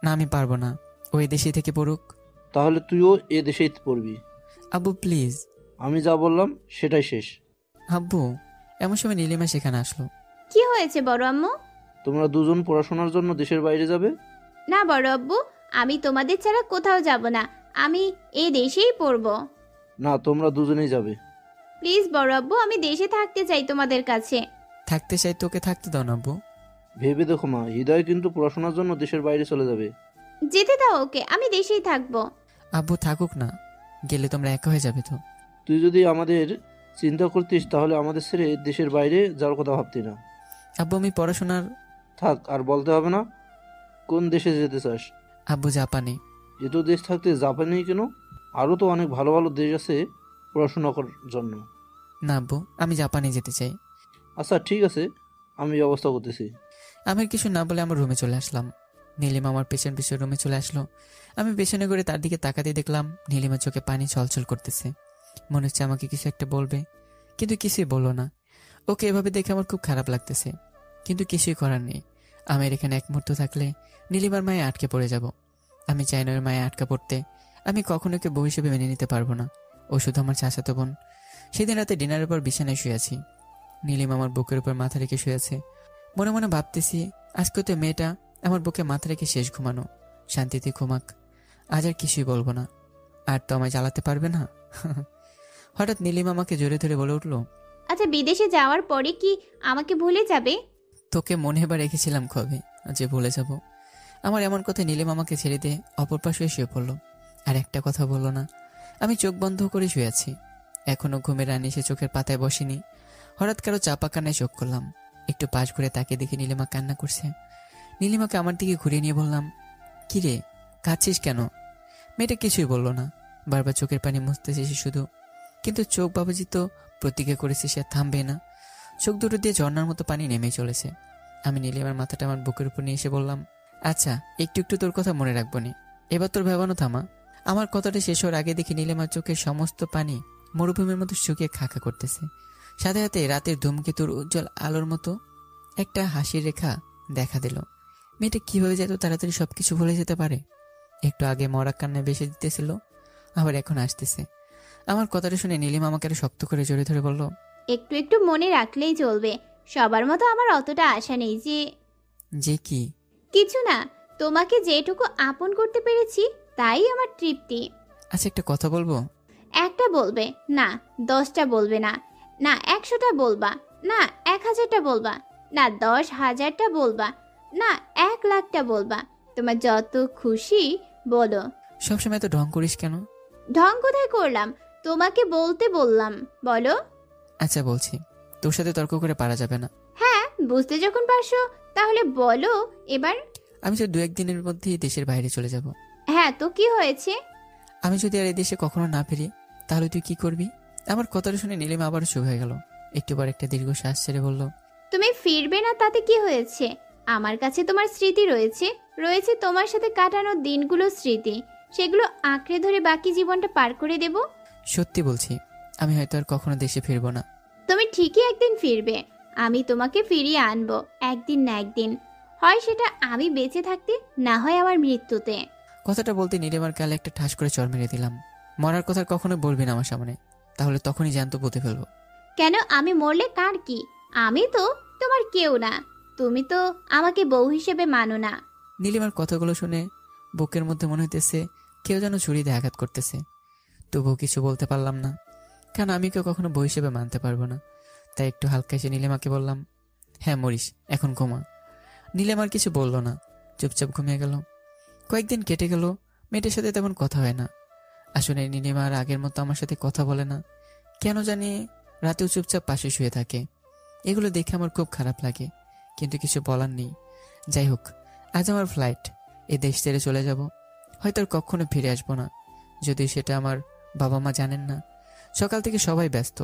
না, আমি পারবো না, ওই দেশেই থেকে পড়ুক। তাহলে তুইও এ দেশেই পড়বি। আব্বু প্লিজ। আমি যা বললাম সেটাই শেষ। আব্বু, এমন সময় নীলিমা সেখানে আসলো। কি হয়েছে বড় আম্মু? তোমরা দুজন পড়াশোনার জন্য দেশের বাইরে যাবে? না বড় আব্বু, আমি তোমাদের ছাড়া কোথাও যাব না, আমি এই দেশেই পড়বো। না, তোমরা দুজনেই যাবে। প্লিজ বড় আব্বু, আমি দেশে থাকতে চাই তোমাদের কাছে। থাকতে চাই, তোকে থাকতে দাও না আব্বু। ভেবে দেখো মা, হৃদয় কিন্তু পড়াশোনার জন্য দেশের বাইরে চলে যাবে। যেতে দাও ওকে, আমি দেশেই থাকবো। আব্বু থাকুক না, গেলে তোমরা একা হয়ে যাবে তো। তুই যদি আমাদের চিন্তা করতিস তাহলে আমাদের ছেড়ে দেশের বাইরে যাওয়ার কথা ভাবতি না। আব্বু, আমি পড়াশোনার থাক, আর বলতে হবে না। কোন দেশে যেতে চাস? আব্বু জাপানে। এত দেশ থাকতে জাপানেই কেন? আরও তো অনেক ভালো ভালো দেশ আছে পড়াশোনা করার জন্য। না আব্বু, আমি জাপানে যেতে চাই। আচ্ছা ঠিক আছে, আমি ব্যবস্থা করতেছি। আমি আর কিছু না বলে আমার রুমে চলে আসলাম। নীলিমা আমার পেছন পেছন রুমে চলে আসলো। আমি পেছনে করে তার দিকে তাকাতে দেখলাম নীলিমার চোখে পানি ছলছল করতেছে। মনে হচ্ছে আমাকে কিছু একটা বলবে, কিন্তু কিছুই বললো না। ওকে এভাবে দেখে আমার খুব খারাপ লাগতেছে, কিন্তু কিছুই করার নেই। আমি এখানে এক মুহূর্ত থাকলে নীলিমার মায়ে আটকে পড়ে যাব। আমি চাই না ওর মায়ে আটকা পড়তে। আমি কখনো ওকে বউ হিসেবে মেনে নিতে পারবো না। ও শুধু আমার চাচাতো বোন। সেদিন রাতে ডিনারের পর বিছানায় শুয়ে আছি। নীলিমা আমার বুকের উপর মাথা রেখে শুয়ে আছে। মনে মনে ভাবতেছি, আজকে তো মেয়েটা আমার বুকে মাথা রেখে শেষ ঘুমানো। শান্তিতে ঘুমাক, আজ আর কিছুই বলবো না। আর তো আমায় জ্বালাতে পারবে না। হঠাৎ নীলিমা আমাকে জোরে ধরে বলে উঠলো, আচ্ছা, বিদেশে যাওয়ার পরে কি আমাকে ভুলে যাবে? তোকে মনে এবার রেখেছিলাম কবে যে ভুলে যাব। আমার এমন কথা নীলিমা আমাকে ছেড়ে দিয়ে অপর পাশে শুয়ে পড়লো। আর একটা কথা বললো না। আমি চোখ বন্ধ করে শুয়ে আছি। এখনো ঘুমের রানী সে চোখের পাতায় বসেনি। হঠাৎ কারো চাপা কান্নায় চোখ করলাম। একটু পাশ ঘুরে তাকে দেখে নীলিমা কান্না করছে। নীলিমাকে আমার দিকে ঘুরিয়ে নিয়ে বললাম, কি রে, কাঁদছিস কেন? মেয়েটা কিছুই বললো না, বারবার চোখের পানি মুছতেছে সে শুধু। কিন্তু চোখ বাবাজি তো প্রতিজ্ঞা করেছে সে থামবে না। চোখ দুটো দিয়ে ঝর্ণার মতো পানি নেমে চলেছে। আমি নীলিমার মাথাটা আমার বুকের উপর নিয়ে এসে বললাম, আচ্ছা একটু একটু তোর কথা মনে রাখবো নি, এবার তোর ভেবানো থামা। আমার কথাটা শেষ হওয়ার আগে দেখি নীলিমার চোখের সমস্ত পানি মরুভূমির মতো শুকিয়ে খাখা করতেছে। সাথে সাথে রাতের ধূমকেতুর উজ্জ্বল আলোর মতো একটা হাসির রেখা দেখা দিল। মেয়েটা কিভাবে যেত তাড়াতাড়ি সবকিছু ভুলে যেতে পারে? একটু আগে মরা কান্নায় বেসে দিতেছিল, আবার এখন আসতেছে। আমার কথাটা শুনে নীলিমা আমাকে আরো শক্ত করে জড়িয়ে ধরে বলল, একটু একটু মনে রাখলেই চলবে। সবার মতো আমার অতটা আশা নেই যে। যে কি? কিছু না, তোমাকে যেটুকু আপন করতে পেরেছি তাই আমার তৃপ্তি। আচ্ছা একটা কথা বলবো? একটা বলবে না, 10টা বলবে না, না 100টা বলবা, না 1000টা বলবা, না 10,000টা বলবা, না 1,00,000টা বলবা। তোমার যত খুশি বলো। সবসময় তো ঢং করিস কেন? ঢং কোথায় করলাম? তোমাকে বলতে বললাম, বলো। আচ্ছা বলছি, তোর সাথে তর্ক করে পারা যাবে না। হ্যাঁ, বুঝতে যখন পারছো তাহলে বলো এবার। আমি তো 2-1 দিনের মধ্যেই দেশের বাইরে চলে যাব। হ্যাঁ তো কি হয়েছে? আমি যদি আর এই দেশে কখনো না ফিরি তাহলে তুই কি করবি? আমার কথাটা শুনে নীলিমা আবার চুপ হয়ে গেল। একটু পর একটা দীর্ঘ শ্বাস ছেড়ে বলল, তুমি ফিরবে না তাতে কি হয়েছে? আমার কাছে তোমার স্মৃতি রয়েছে, রয়েছে তোমার সাথে কাটানো দিনগুলোর স্মৃতি। সেগুলো আঁকড়ে ধরে বাকি জীবনটা পার করে দেব। সত্যি বলছি, আমি হয়তো আর কখনো দেশে ফিরবো না। তুমি ঠিকই একদিন ফিরবে। আমি তোমাকে ফিরিয়ে আনবো একদিন না একদিন। হয় সেটা আমি বেঁচে থাকতে, না হয় আমার মৃত্যুতে। কথাটা বলতে নীলিমার গালে একটা ঠাস করে চড় মেরে দিলাম। মরার কথা কখনো বলবি না আমার সামনে, তাহলে তখনই জ্যান্ত পুঁতে ফেলবো। কেন, আমি মরলে কার কি? আমি তো তোমার কেউ না। তুমি তো আমাকে বউ হিসেবে মানো না। নীলিমার কথাগুলো শুনে বুকের মধ্যে মনে হইতেছে কেউ যেন ছুরি দিয়ে আঘাত করতেছে। তবুও কিছু বলতে পারলাম না, কারণ আমি কেউ কখনো বউ হিসেবে মানতে পারবো না। তাই একটু হালকা এসে নীলিমাকে বললাম, হ্যাঁ মরিস, এখন ঘুমা। নীলিমার কিছু বললো না, চুপচাপ ঘুমিয়ে গেল। কয়েকদিন কেটে গেল, মেয়েটার সাথে তেমন কথা হয় না। আসলে নীলিমা আর আগের মতো আমার সাথে কথা বলে না। কেন জানি রাতেও চুপচাপ পাশে শুয়ে থাকে। এগুলো দেখে আমার খুব খারাপ লাগে, কিন্তু কিছু বলার নেই। যাই হোক, আজ আমার ফ্লাইট, এ দেশ ছেড়ে চলে যাব। হয়তো আর কখনো ফিরে আসবো না, যদিও সেটা আমার বাবা মা জানেন না। সকাল থেকে সবাই ব্যস্ত।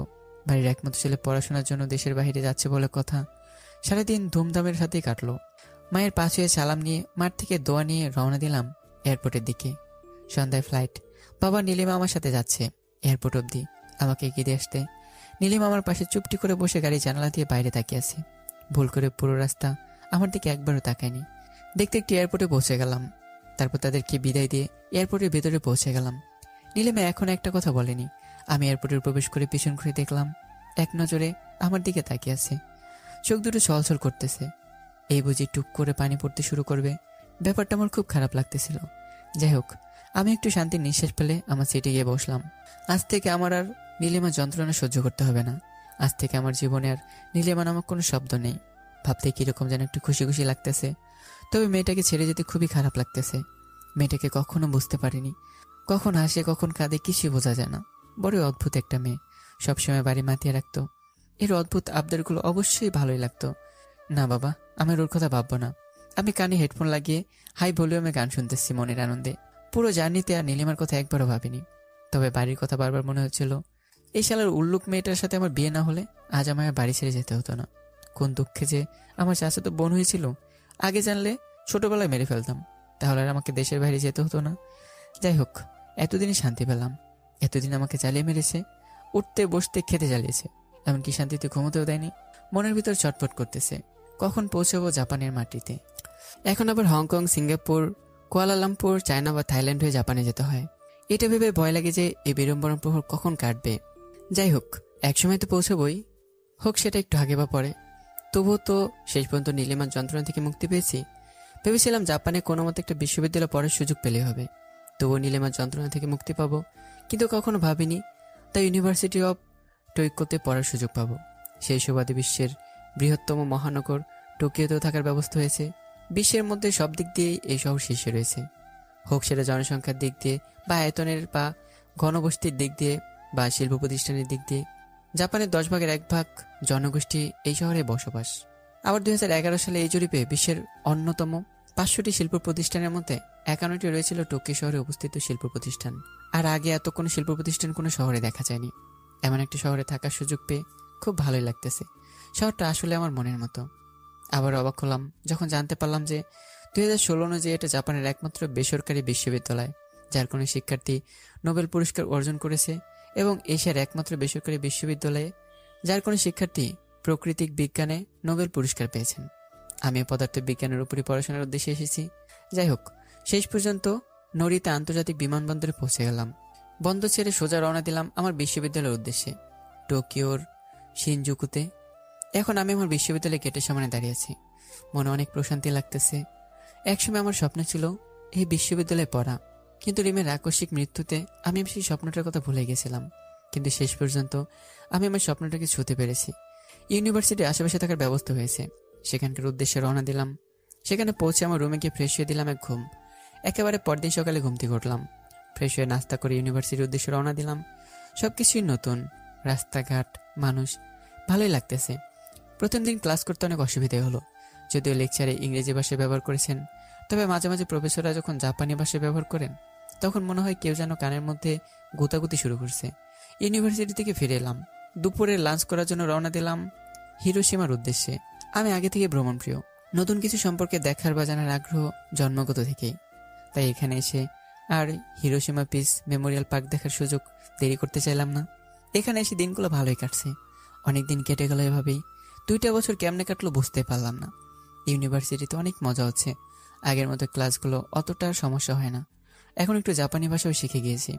বাড়ির একমাত্র ছেলে পড়াশোনার জন্য দেশের বাইরে যাচ্ছে বলে কথা। সারাদিন ধুমধামের সাথেই কাটলো। মায়ের পাশ হয়ে সালাম নিয়ে মাঠ থেকে দোয়া নিয়ে রওনা দিলাম এয়ারপোর্টের দিকে। সন্ধ্যায় ফ্লাইট। বাবা নীলিমা আমার সাথে যাচ্ছে এয়ারপোর্ট অবধি আমাকে এগিয়ে দিয়ে আসতে। নীলিমা আমার পাশে চুপটি করে বসে গাড়ি জানালা দিয়ে বাইরে তাকিয়ে আছে। ভুল করে পুরো রাস্তা আমার দিকে একবারও তাকায়নি। দেখতে একটি এয়ারপোর্টে পৌঁছে গেলাম। তারপর তাদেরকে বিদায় দিয়ে এয়ারপোর্টের ভেতরে পৌঁছে গেলাম। নীলিমা এখন একটা কথা বলেনি। আমি এয়ারপোর্টের প্রবেশ করে পিছন ঘুরে দেখলাম এক নজরে আমার দিকে তাকিয়ে আছে। চোখ দুটো ছলছল করতেছে। এই বুঝি টুক করে পানি পড়তে শুরু করবে। ব্যাপারটা আমার খুব খারাপ লাগতেছিল। যাই হোক, আমি একটু শান্তির নিঃশ্বাস ফেলে আমার সিটে গিয়ে বসলাম। আজ থেকে আমার আর নীলিমা যন্ত্রণা সহ্য করতে হবে না। আজ থেকে আমার জীবনে আর নীলিমা নামক কোনো শব্দ নেই। ভাবতে কিরকম যেন একটু খুশি খুশি লাগতেছে। তবে মেয়েটাকে ছেড়ে যেতে খুবই খারাপ লাগতেছে। মেয়েটাকে কখনো বুঝতে পারিনি, কখন হাসে কখন কাঁদে কিছুই বোঝা যায় না। বড়ই অদ্ভুত একটা মেয়ে, সবসময় বাড়ি মাতিয়ে রাখতো। এর অদ্ভুত আবদারগুলো অবশ্যই ভালোই লাগতো। না বাবা, আমি ওর কথা ভাববো না। আমি কানে হেডফোন লাগিয়ে হাই ভলিউমে গান শুনতেছি মনের আনন্দে। পুরো জার্নিতে আর নীলিমার কথা একবারও ভাবিনি। তবে বাড়ির কথা বারবার মনে হচ্ছিল। এই শালার উল্লুক মেয়েটার সাথে আমার বিয়ে না হলে আজ আমায় বাড়ি ছেড়ে যেতে হতো না। কোন দুঃখে যে আমার চাচাতো বোন হয়েছিল, আগে জানলে ছোটবেলায় মেরে ফেলতাম, তাহলে আর আমাকে দেশের বাইরে যেতে হতো না। যাই হোক, এতদিনই শান্তি পেলাম। এতদিন আমাকে জ্বালিয়ে মেরেছে, উঠতে বসতে খেতে জ্বালিয়েছে, এমনকি শান্তিতে ঘুমোতেও দেয়নি। মনের ভিতর চটপট করতেছে, কখন পৌঁছাবো জাপানের মাটিতে। এখন আবার হংকং, সিঙ্গাপুর, কুয়ালালামপুর, চায়না বা থাইল্যান্ড হয়ে জাপানে যেতে হয়। এটা ভেবে ভয় লাগে যে এই বিড়ম্বনা প্রহর কখন কাটবে। যাই হোক, একসময় তো পৌঁছবই, হোক সেটা একটু আগে বা পরে। তবুও তো শেষ পর্যন্ত নীলিমার যন্ত্রণা থেকে মুক্তি পেয়েছি। ভেবেছিলাম জাপানে কোনো মতো একটা বিশ্ববিদ্যালয় পড়ার সুযোগ পেলে হবে, তবুও নীলিমার যন্ত্রণা থেকে মুক্তি পাবো। কিন্তু কখনো ভাবিনি তাই ইউনিভার্সিটি অব টোকিওতে পড়ার সুযোগ পাবো। সেই সুবাদে বিশ্বের বৃহত্তম মহানগর টোকিওতেও থাকার ব্যবস্থা হয়েছে। বিশ্বের মধ্যে সব দিক দিয়েই এই শহর শীর্ষে রয়েছে, হোক সেটা জনসংখ্যার দিক দিয়ে বা আয়তনের বা ঘনবসতির দিক দিয়ে বা শিল্প প্রতিষ্ঠানের দিক দিয়ে। জাপানের 10 ভাগের 1 ভাগ জনগোষ্ঠী এই শহরে বসবাস। আবার 2011 সালে এই জরিপে বিশ্বের অন্যতম 500টি শিল্প প্রতিষ্ঠানের মধ্যে 51টি রয়েছিল টোকিও শহরে অবস্থিত শিল্প প্রতিষ্ঠান। আর আগে এত কোনো শিল্প প্রতিষ্ঠান কোনো শহরে দেখা যায়নি। এমন একটি শহরে থাকার সুযোগ পেয়ে খুব ভালোই লাগতেছে। শহরটা আসলে আমার মনের মতো। আবার অবাক হলাম যখন জানতে পারলাম যে 2016 অনুযায়ী এটা জাপানের একমাত্র বেসরকারি বিশ্ববিদ্যালয় যার কোনো শিক্ষার্থী নোবেল পুরস্কার অর্জন করেছে, এবং এশিয়ার একমাত্র বেসরকারি বিশ্ববিদ্যালয়ে যার কোনো শিক্ষার্থী প্রাকৃতিক বিজ্ঞানে নোবেল পুরস্কার পেয়েছেন। আমি পদার্থ বিজ্ঞানের উপরই পড়াশোনার উদ্দেশ্যে এসেছি। যাই হোক, শেষ পর্যন্ত নরিতা আন্তর্জাতিক বিমানবন্দরে পৌঁছে গেলাম। বন্দর ছেড়ে সোজা রওনা দিলাম আমার বিশ্ববিদ্যালয়ের উদ্দেশ্যে, টোকিওর শিনজুকুতে। এখন আমি আমার বিশ্ববিদ্যালয়ের গেটের সামনে দাঁড়িয়ে আছি। মনে অনেক প্রশান্তি লাগতেছে। একসময় আমার স্বপ্ন ছিল এই বিশ্ববিদ্যালয়ে পড়া, কিন্তু রিমের আকস্মিক মৃত্যুতে আমি সেই স্বপ্নটার কথা ভুলে গেছিলাম। কিন্তু শেষ পর্যন্ত আমি আমার স্বপ্নটাকে ছুঁতে পেরেছি। ইউনিভার্সিটির আশেপাশে থাকার ব্যবস্থা হয়েছে, সেখানকার উদ্দেশ্যে রওনা দিলাম। সেখানে পৌঁছে আমার রুমে গিয়ে ফ্রেশ হয়ে দিলাম এক ঘুম। একেবারে পরদিন সকালে ঘুম থেকে উঠলাম, ফ্রেশ হয়ে নাস্তা করে ইউনিভার্সিটির উদ্দেশ্যে রওনা দিলাম। সবকিছুই নতুন, রাস্তাঘাট, মানুষ, ভালোই লাগতেছে। প্রথম দিন ক্লাস করতে অনেক অসুবিধা হলো, যদিও লেকচারে ইংরেজি ভাষা ব্যবহার করেছেন, তবে মাঝে মাঝে প্রফেসররা যখন জাপানি ভাষা ব্যবহার করেন তখন মনে হয় কেউ যেন কানের মধ্যে গোতাগুতি শুরু করছে। ইউনিভার্সিটি থেকে ফিরে এলাম, দুপুরে লাঞ্চ করার জন্য রওনা দিলাম হিরোশিমার উদ্দেশ্যে। আমি আগে থেকে ভ্রমণপ্রিয়, নতুন কিছু সম্পর্কে দেখার বা জানার আগ্রহ জন্মগত থেকেই। তাই এখানে এসে আর হিরোশিমা পিস মেমোরিয়াল পার্ক দেখার সুযোগ দেরি করতে চাইলাম না। এখানে এসে দিনগুলো ভালোই কাটছে, অনেক দিন কেটে গেল এভাবেই। 2টা বছর কেমনে কাটলো বুঝতে পারলাম না। ইউনিভার্সিটিতে অনেক মজা হচ্ছে, আগের মতো ক্লাসগুলো অতটা সমস্যা হয় না। এখন একটু জাপানি ভাষাও শিখে গিয়েছি,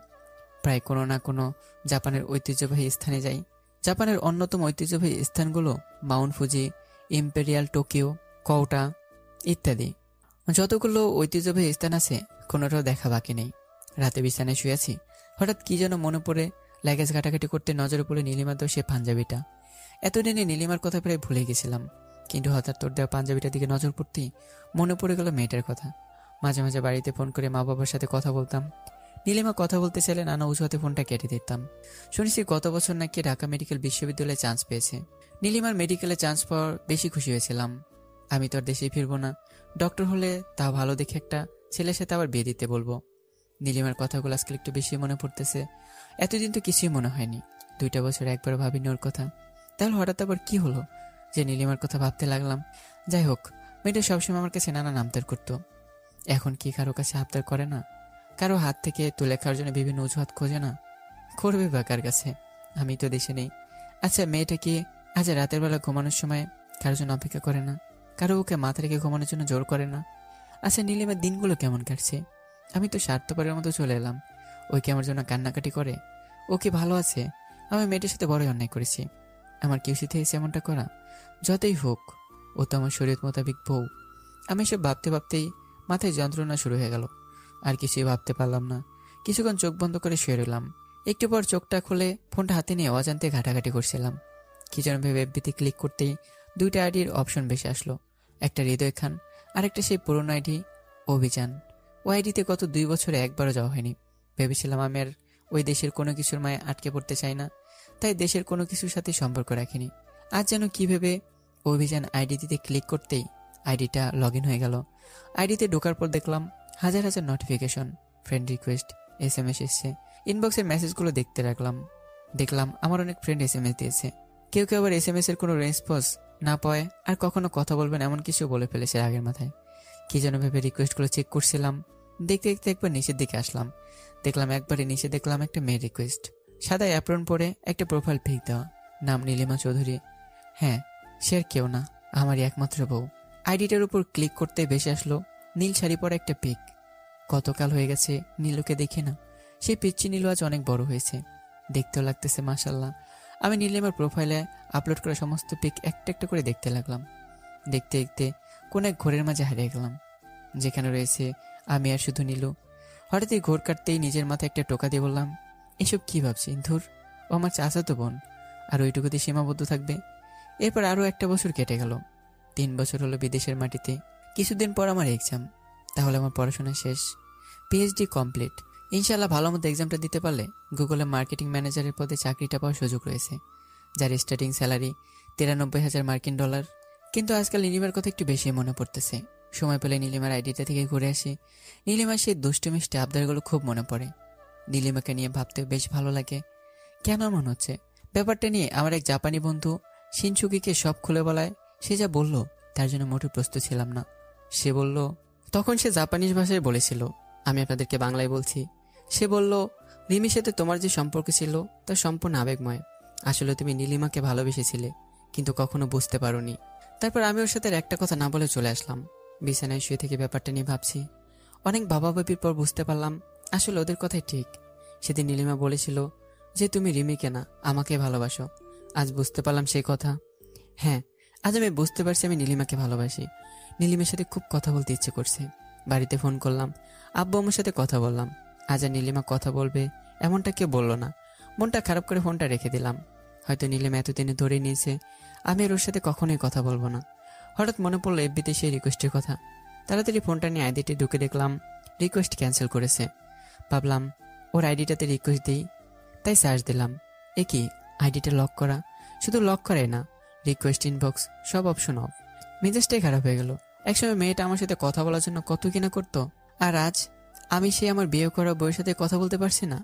প্রায় কোনো না কোনো জাপানের ঐতিহ্যবাহী স্থানে যাই। জাপানের অন্যতম ঐতিহ্যবাহী স্থানগুলো মাউন্ট ফুজি, ইম্পেরিয়াল টোকিও, কওটা ইত্যাদি। যতগুলো ঐতিহ্যবাহী স্থান আছে কোনোটাও দেখা বাকি নেই। রাতে বিছানায় শুয়েছি, হঠাৎ কি যেন মনে পড়ে লাগেজ ঘাটাঘাটি করতে নজরে পড়ে নীলিমার দেওয়া সে পাঞ্জাবিটা। এতদিনে নীলিমার কথা প্রায় ভুলে গেছিলাম, কিন্তু হঠাৎ তোর দেওয়া পাঞ্জাবিটার দিকে নজর পড়তেই মনে পড়ে গেল মেয়েটার কথা। মাঝে মাঝে বাড়িতে ফোন করে মা বাবার সাথে কথা বলতাম। নীলিমা কথা বলতে চাইলে নানা অজুহাতে ফোনটা কেটে দিতাম। শুনেছি গত বছর নাকি ঢাকা মেডিকেল বিশ্ববিদ্যালয়ে চান্স পেয়েছে। নীলিমার মেডিকেলে চান্স পাওয়ার বেশি খুশি হয়েছিলাম। আমি তো আর দেশেই ফিরবো না, ডক্টর হলে তা ভালো দেখে একটা ছেলের সাথে আবার বিয়ে দিতে বলবো। নীলিমার কথাগুলো আজকাল একটু বেশি মনে পড়তেছে। এতদিন তো কিছুই মনে হয়নি, 2টা বছর একবার ভাবিনি ওর কথা। তাহলে হঠাৎ আবার কি হলো যে নীলিমার কথা ভাবতে লাগলাম? যাই হোক, মেয়েটা সবসময় আমার কাছে নানা আবদার করতো। এখন কি কারো কাছে আবদার করে না? কারো হাত থেকে তুলে খাওয়ার জন্য বিভিন্ন অজুহাত খোঁজে না? করবে বা কার কাছে? আমি তো দেশে নেই। আচ্ছা, মেয়েটা কি আজ রাতের বেলা ঘুমানোর সময় কারোর জন্য অপেক্ষা করে না? কারো ওকে মাথা রেখে ঘুমানোর জন্য জোর করে না? আচ্ছা, নীলিমার দিনগুলো কেমন কাটছে? আমি তো স্বার্থপরের মতো চলে এলাম, ওই কি আমার জন্য কান্নাকাটি করে? ও কি ভালো আছে? আমি মেয়েটার সাথে বড়ই অন্যায় করেছি। আমার কি উচিত হয়েছে এমনটা করা? যতই হোক, ও তো আমার শরীর মোতাবিক বউ। আমি এসব ভাবতে ভাবতেই মাথায় যন্ত্রণা শুরু হয়ে গেল। আর কিছুই ভাবতে পারলাম না। কিছুক্ষণ চোখ বন্ধ করে শুয়ে রইলাম। একটু পর চোখটা খুলে ফোনটা হাতে নিয়ে অজান্তে ঘাটাঘাটি করছিলাম। কি যেন ভেবে এফবিতে ক্লিক করতেই 2টা আইডির অপশন বেশি আসলো। একটা হৃদয় খান, আর একটা সেই পুরনো আইডি অভিযান। ও আইডিতে গত 2 বছরে একবারও যাওয়া হয়নি। ভেবেছিলাম আমি আর ওই দেশের কোনো কিছুর মায়ে আটকে পড়তে চাই না, তাই দেশের কোনো কিছুর সাথে সম্পর্ক রাখিনি। আজ যেন কি ভেবে অভিযান আইডিতে ক্লিক করতেই আইডিটা লগ ইন হয়ে গেল। আইডিতে ঢোকার পর দেখলাম হাজার হাজার নোটিফিকেশন, ফ্রেন্ড রিকোয়েস্ট, SMS এসছে। ইনবক্সের মেসেজগুলো দেখতে দেখলাম আমার অনেক ফ্রেন্ড SMS দিয়েছে। কেউ কেউ আবার SMS এর কোনো রেসপন্স না পায় আর কখনো কথা বলবেন এমন কিছু বলে ফেলেছে আগের মাথায়। কি যেন ভেবে রিকোয়েস্টগুলো চেক করছিলাম। দেখতে দেখতে একবার নিচের দিকে আসলাম, দেখলাম একবারে নিচে দেখলাম একটা মেয়ে রিকোয়েস্ট, সাদা অ্যাপ্রন পরে একটা প্রোফাইল পিক দেওয়া, নাম নীলিমা চৌধুরী। হ্যাঁ, সে আর কেউ না, আমারই একমাত্র বউ। আইডিটার উপর ক্লিক করতে ভেসে আসলো নীল শাড়ি পরা একটা পিক। কতকাল হয়ে গেছে নীলুকে দেখি না। সেই পিচ্চি নীলু আজ অনেক বড় হয়েছে, দেখতেও লাগতেছে মাশাল্লাহ। আমি নীলিমার প্রোফাইলে আপলোড করা সমস্ত পিক একটা একটা করে দেখতে লাগলাম। দেখতে দেখতে কোন এক ঘোরের মাঝে হারিয়ে গেলাম, যেখানে রয়েছে আমি আর শুধু নীলু। হঠাৎ এই ঘোর কাটতেই নিজের মাথায় একটা টোকা দিয়ে বললাম, এসব কি ভাবছি? ধুর, ও আমার চাচাতো বোন, আর ওইটুকুতে সীমাবদ্ধ থাকবে। এরপর আরও একটা বছর কেটে গেল। 3 বছর হলো বিদেশের মাটিতে। কিছুদিন পর আমার এক্সাম, তাহলে আমার পড়াশোনা শেষ, PhD কমপ্লিট। ইনশাল্লাহ ভালো মতো এক্সামটা দিতে পারলে গুগলে মার্কেটিং ম্যানেজারের পদে চাকরিটা পাওয়ার সুযোগ রয়েছে, যার স্টার্টিং স্যালারি 93,000 মার্কিন ডলার। কিন্তু আজকাল নীলিমার কথা একটু বেশি মনে পড়তেছে। সময় পেলে নীলিমার আইডিটা থেকে ঘুরে আসি। নীলিমার সেই দুষ্টু মিষ্টি আবদারগুলো খুব মনে পড়ে। নীলিমাকে নিয়ে ভাবতে বেশ ভালো লাগে। কেন মনে হচ্ছে ব্যাপারটা নিয়ে আমার এক জাপানি বন্ধু শিনচুকিকে সব খুলে বলায় সে যা বলল তার জন্য মোটেও প্রস্তুত ছিলাম না। সে বলল, তখন সে জাপানিজ ভাষায় বলেছিল, আমি আপনাদেরকে বাংলায় বলছি। সে বলল, রিমির সাথে তোমার যে সম্পর্ক ছিল তা সম্পূর্ণ আবেগময়। আসলে তুমি নীলিমাকে ভালোবেসেছিলে, কিন্তু কখনো বুঝতে পারোনি। তারপর আমি ওর সাথে একটা কথা না বলে চলে আসলাম। বিছানায় শুয়ে থেকে ব্যাপারটা নিয়ে ভাবছি। অনেক ভাবাভাবির পর বুঝতে পারলাম আসলে ওদের কথাই ঠিক। সেদিন নীলিমা বলেছিল যে তুমি রিমিকে না আমাকে ভালোবাসো। আজ বুঝতে পারলাম সেই কথা। হ্যাঁ, আজ আমি বুঝতে পারছি আমি নীলিমাকে ভালোবাসি। নীলিমার সাথে খুব কথা বলতে ইচ্ছে করছে। বাড়িতে ফোন করলাম, আব্বু আমার সাথে কথা বললাম। আজ আর নীলিমা কথা বলবে এমনটা কেউ বললো না। মনটা খারাপ করে ফোনটা রেখে দিলাম। হয়তো নীলিমা এতদিনে ধরে নিয়েছে আমি আর ওর সাথে কখনোই কথা বলবো না। হঠাৎ মনে পড়লো এফবিতে সেই রিকোয়েস্টের কথা। তাড়াতাড়ি ফোনটা নিয়ে আইডিতে ঢুকে দেখলাম রিকোয়েস্ট ক্যান্সেল করেছে। ভাবলাম ওর আইডিটাতে রিকোয়েস্ট দিই, তাই সার্চ দিলাম। এ কি, আইডিটা লক করা? শুধু লক করাই না, রিকোয়েস্ট, ইনবক্স সব অপশন অফ। মেজাজটাই খারাপ হয়ে গেল। একসময় মেয়েটা আমার সাথে কথা বলার জন্য কত কিনা করতো, আর আজ আমি সে আমার বিয়ে করা বউয়ের সাথে কথা বলতে পারছি না,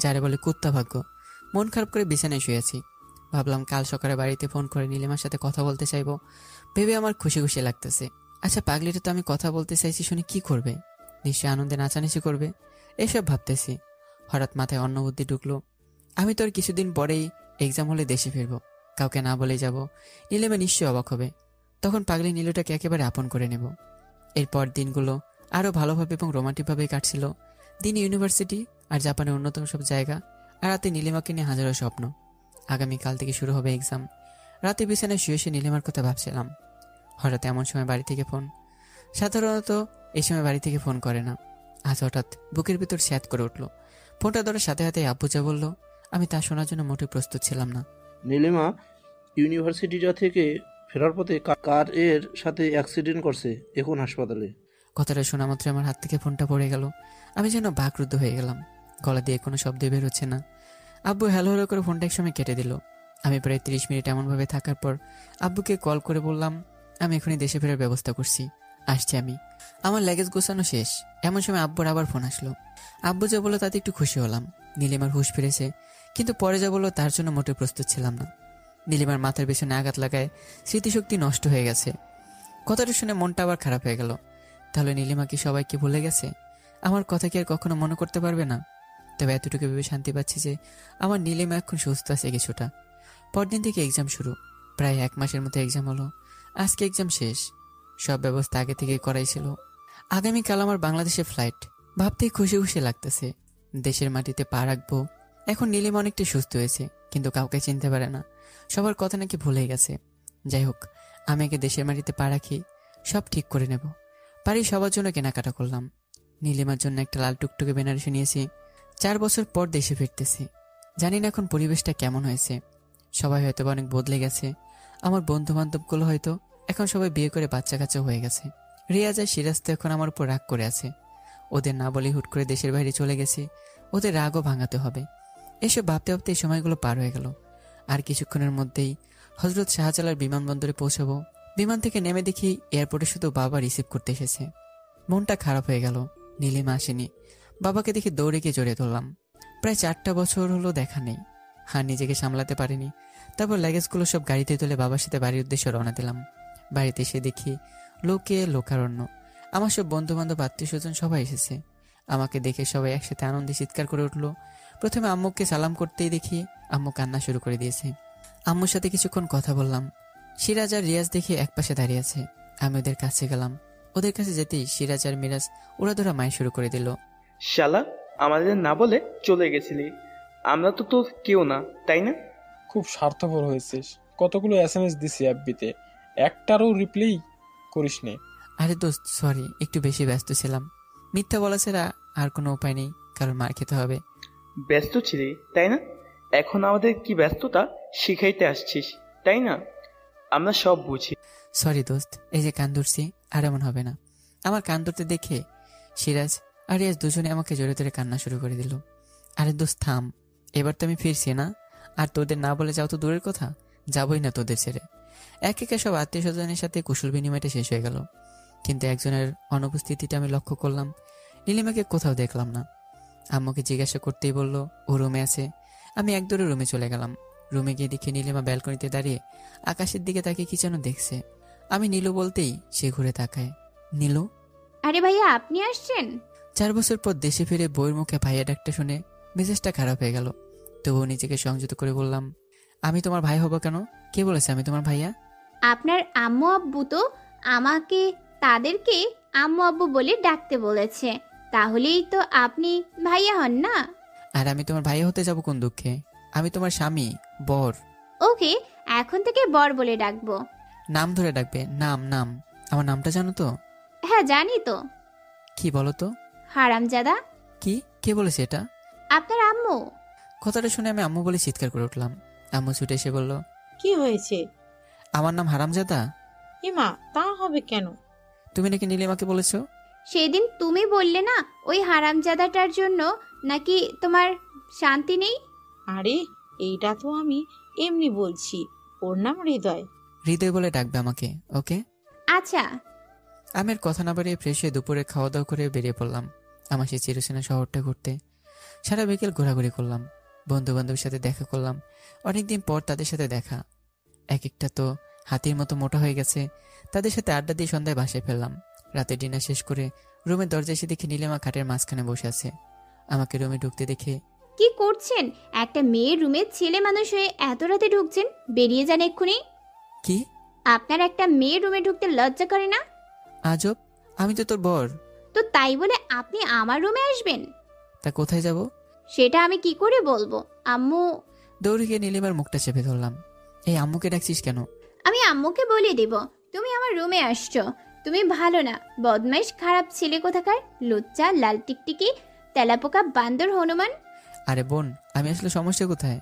যারে বলে কুত্তা ভাগ্য। মন খারাপ করে বিছানায় শুয়েছি। ভাবলাম কাল সকালে বাড়িতে ফোন করে নীলিমার সাথে কথা বলতে চাইবো, ভেবে আমার খুশি খুশি লাগতেছে। আচ্ছা, পাগলিটা তো আমি কথা বলতে চাইছি শুনে কি করবে? নিশ্চয়ই আনন্দে নাচানাচি করবে, এসব ভাবতেছি। হঠাৎ মাথায় অন্য বুদ্ধি ঢুকলো। আমি তো আর কিছুদিন পরেই এক্সাম হলে দেশে ফিরবো, কাউকে না বলেই যাব। নীলিমা নিশ্চয়ই অবাক হবে। তখন পাগলি নীলুটাকে একেবারে আপন করে নেব। এরপর দিনগুলো আরও ভালোভাবে এবং রোমান্টিকভাবেই কাটছিল। দিন ইউনিভার্সিটি আর জাপানের অন্যতম সব জায়গা, আর রাতে নীলিমাকে নিয়ে হাজারো স্বপ্ন। আগামীকাল থেকে শুরু হবে এক্সাম। রাতে বিছানায় শুয়ে শুয়ে নীলিমার কথা ভাবছিলাম। হঠাৎ এমন সময় বাড়ি থেকে ফোন। সাধারণত এই সময় বাড়ি থেকে ফোন করে না। আজ হঠাৎ বুকের ভিতর স্যাঁত করে উঠলো। ফোনটা ধরার সাথে সাথে আব্বু যা বলল আমি তা শোনার জন্য মোটেও প্রস্তুত ছিলাম না। নীলিমা ইউনিভার্সিটিটা থেকে ফেরার পথে কার এর সাথে অ্যাক্সিডেন্ট করছে, এখন হাসপাতালে। কথাটা শোনা মাত্র আমার হাত থেকে ফোনটা পড়ে গেল। আমি যেন বাকরুদ্ধ হয়ে গেলাম। গলা দিয়ে কোনো শব্দ বের হচ্ছে না। আব্বু হ্যালো হ্যালো করে ফোনটা একসময় কেটে দিল। আমি প্রায় 30 মিনিট এমনভাবে থাকার পর আব্বুকে কল করে বললাম আমি এখনই দেশে ফেরার ব্যবস্থা করছি, আসছি আমি। আমার লাগেজ গোছানো শেষ। এমন সময় আব্বুর আবার ফোন আসলো। আব্বু যা বললো তাতে একটু খুশি হলাম। নীলিমার হুঁশ ফিরেছে, কিন্তু পরে যা বললো তার জন্য মোটেও প্রস্তুত ছিলাম না। নীলিমার মাথার পেছনে আঘাত লাগায় স্মৃতিশক্তি নষ্ট হয়ে গেছে। কথাটা শুনে মনটা আবার খারাপ হয়ে গেল। তাহলে নীলিমা কি সবাইকে ভুলে গেছে? আমার কথা কি আর কখনো মনে করতে পারবে না? তবে এতটুকু ভেবে শান্তি পাচ্ছি যে আমার নীলিমা এখন সুস্থ আছে কিছুটা। পরদিন থেকে এক্সাম শুরু। প্রায় 1 মাসের মতো এক্সাম হলো। আজকে এক্সাম শেষ। সব ব্যবস্থা আগে থেকে করাই ছিল। আগামীকাল আমার বাংলাদেশে ফ্লাইট। ভাবতেই খুশি খুশি লাগতেছে। দেশের মাটিতে পা রাখবো। এখন নীলিমা অনেকটা সুস্থ হয়েছে, কিন্তু কাউকে চিনতে পারে না। সবার কথা নাকি ভুলে গেছে। যাই হোক, আমি আগে দেশের মাটিতে পা রাখি, সব ঠিক করে নেব। বাড়ি সবার জন্য কেনাকাটা করলাম। নীলিমার জন্য একটা লাল টুকটুকে বেনারসি নিয়েছি। 4 বছর পর দেশে ফিরতেছি। জানি না এখন পরিবেশটা কেমন হয়েছে। সবাই হয়তো অনেক বদলে গেছে। আমার বন্ধু বান্ধবগুলো হয়তো এখন সবাই বিয়ে করে বাচ্চা কাচ্চা হয়ে গেছে। রিয়াজ আর সিরাজ তো এখন আমার উপর রাগ করে আছে। ওদের না বলেই হুট করে দেশের বাইরে চলে গেছে। ওদের রাগও ভাঙাতে হবে। এসব ভাবতে ভাবতে এই সময়গুলো পার হয়ে গেল। আর কিছুক্ষণের মধ্যেই হজরত শাহজালাল বিমানবন্দরে পৌঁছাবো। বিমান থেকে নেমে দেখি এয়ারপোর্টে শুধু বাবা রিসিভ করতে এসেছে। মনটা খারাপ হয়ে গেল। নীলিমা আসেনি। বাবাকে দেখে দৌড়ে গিয়ে জড়িয়ে ধরলাম। প্রায় 4টা বছর হলো দেখা নেই। নিজেকে সামলাতে পারিনি। তারপর লাগেজগুলো সব গাড়িতে তুলে বাবার সাথে বাড়ির উদ্দেশ্যে রওনা দিলাম। বাড়িতে এসে দেখি লোকে লোকারণ্য। আমার সব বন্ধু বান্ধব, আত্মীয় স্বজন সবাই এসেছে। আমাকে দেখে সবাই একসাথে আনন্দে চিৎকার করে উঠলো। প্রথমে আম্মুকে সালাম করতেই দেখি আম্মু কান্না শুরু করে দিয়েছে। আম্মুর সাথে কিছুক্ষণ কথা বললাম। সিরাজ আর রিয়াজ দেখে একপাশে দাঁড়িয়ে আছে। আমি ওদের কাছে গেলাম। ওদের কাছে যেতেই সিরাজ আর মিরাজ ওরা মায়ের শুরু করে দিল। শালা, আমাদের না বলে চলে গেছিলি। আমরা তো তোর কেউ না, তাই না? খুব স্বার্থপর হয়েছিস। কতগুলো SMS দিছি FB-তে, একটারও রিপ্লাই করিস নে। আরে দোস্ত, সরি, একটু বেশি ব্যস্ত ছিলাম। মিথ্যা বলা ছাড়া আর কোনো উপায় নেই, কারণ মার খেতে হবে। ব্যস্ত ছিলি, তাই না? এখন আমাদের কি ব্যস্ততা শিখাইতে আসছিস, তাই না? আমরা সব বুঝি। সরি দোস্ত, এই যে কান ধরছি, আর এমন হবে না। আমার কান ধরতে দেখে সিরাজ আর রিয়াজ দুজনে আমাকে জোরে ধরে কান্না শুরু করে দিল। আরে দোস্ত থাম, এবার তো আমি ফিরছি না। আর তোদের না বলে যাও তো দূরের কথা, যাবই না তোদের ছেড়ে। এক একে সব আত্মীয় স্বজনের সাথে কুশল বিনিময়টা শেষ হয়ে গেল। কিন্তু একজনের অনুপস্থিতিটা আমি লক্ষ্য করলাম। নীলিমাকে কোথাও দেখলাম না। আম্মুকে জিজ্ঞাসা করতেই বলল ও রুমে আছে। আমি একদৌড়ে রুমে চলে গেলাম। রুমে গিয়ে দেখি নীলিমা ব্যালকনিতে দাঁড়িয়ে আকাশের দিকে তাকিয়ে কি যেন দেখছে। আমি নীলু বলতেই সে ঘুরে তাকায়। নীলু? আরে ভাইয়া, আপনি আসছেন? 4 বছর পর দেশে ফিরে বউয়ের মুখে ভাইয়া ডাকটা শুনে মেজাজটা খারাপ হয়ে গেল। তবুও নিজেকে সংযত করে বললাম, আমি তোমার ভাই হব কেন? কে বলেছে আমি তোমার ভাইয়া? আপনার আম্মু আব্বু তো আমাকে তাদেরকে আম্মু আব্বু বলে ডাকতে বলেছে, তাহলেই তো আপনি ভাইয়া হন না? আর আমি তোমার ভাইয়া হতে যাব কোন দুঃখে? আমি তোমার স্বামী, বর। ওকে, এখন থেকে বর বলে ডাকবো। নাম ধরে ডাকবে। নাম নাম আমার নামটা জানো তো? হ্যাঁ জানি তো। কি বলো তো? হারামজাদা। কি? কে বলেছে এটা? আপনার আম্মু। কথাটা শুনে আমি আম্মু বলে চিৎকার করে উঠলাম। আম্মু ছুটে এসে বলল, কি হয়েছে? আমার নাম হারামজাদা? এমা, তা হবে কেন? তুমি নাকি নীলিমাকে বলেছো? সেদিন তুমি বললে না ওই হারামজাদাটার জন্য নাকি তোমার শান্তি নেই। আরে, এইটা তো আমি এমনি বলছি। ওর নাম হৃদয়। হৃদয় বলে ডাকবে আমাকে, ওকে? আচ্ছা। আমি আর কথা না বাড়িয়ে ফ্রেশ হয়ে দুপুরে খাওয়া দাওয়া করে বেরিয়ে পড়লাম আমার সেই চিরচেনা শহরটা ঘুরতে। সারা বিকেল ঘোরাঘুরি করলাম। বন্ধু বান্ধবের সাথে দেখা করলাম। অনেকদিন পর তাদের সাথে দেখা। এক একটা তো হাতির মতো মোটা হয়ে গেছে। তাদের সাথে আড্ডা দিয়ে সন্ধ্যায় বাসায় ফেললাম। রাতে ডিনার শেষ করে রুমের দরজা এসে দেখি নীলিমা খাটের মাঝখানে বসে আছে। আমাকে রুমে ঢুকতে দেখে, কি করছেন? একটা মেয়ের রুমে ছেলে মানুষ হয়ে এত রাতে ঢুকছেন? বেরিয়ে যান এক্ষুনি। কি? আপনার একটা মেয়ের রুমে ঢুকতে লজ্জা করে না? আজব, আমি তো তোর বর। তো তাই বলে আপনি আমার রুমে আসবেন? তা কোথায় যাব? সেটা আমি কি করে বলবো? আম্মু। দৌড়ে গিয়ে নীলিমার মুখটা চেপে ধরলাম। এই আম্মুকে ডাকছিস কেন? আমি আম্মুকে বলে দেব তুমি আমার রুমে আসছো। তুমি ভালো না, বদমাইশ, খারাপ ছেলে কোথাকার, লুচ্চা, লাল টিকটিকি, তেলাপোকা, বান্দর, হনুমান। আরে বোন, আমি আসলে সমস্যা কোথায়?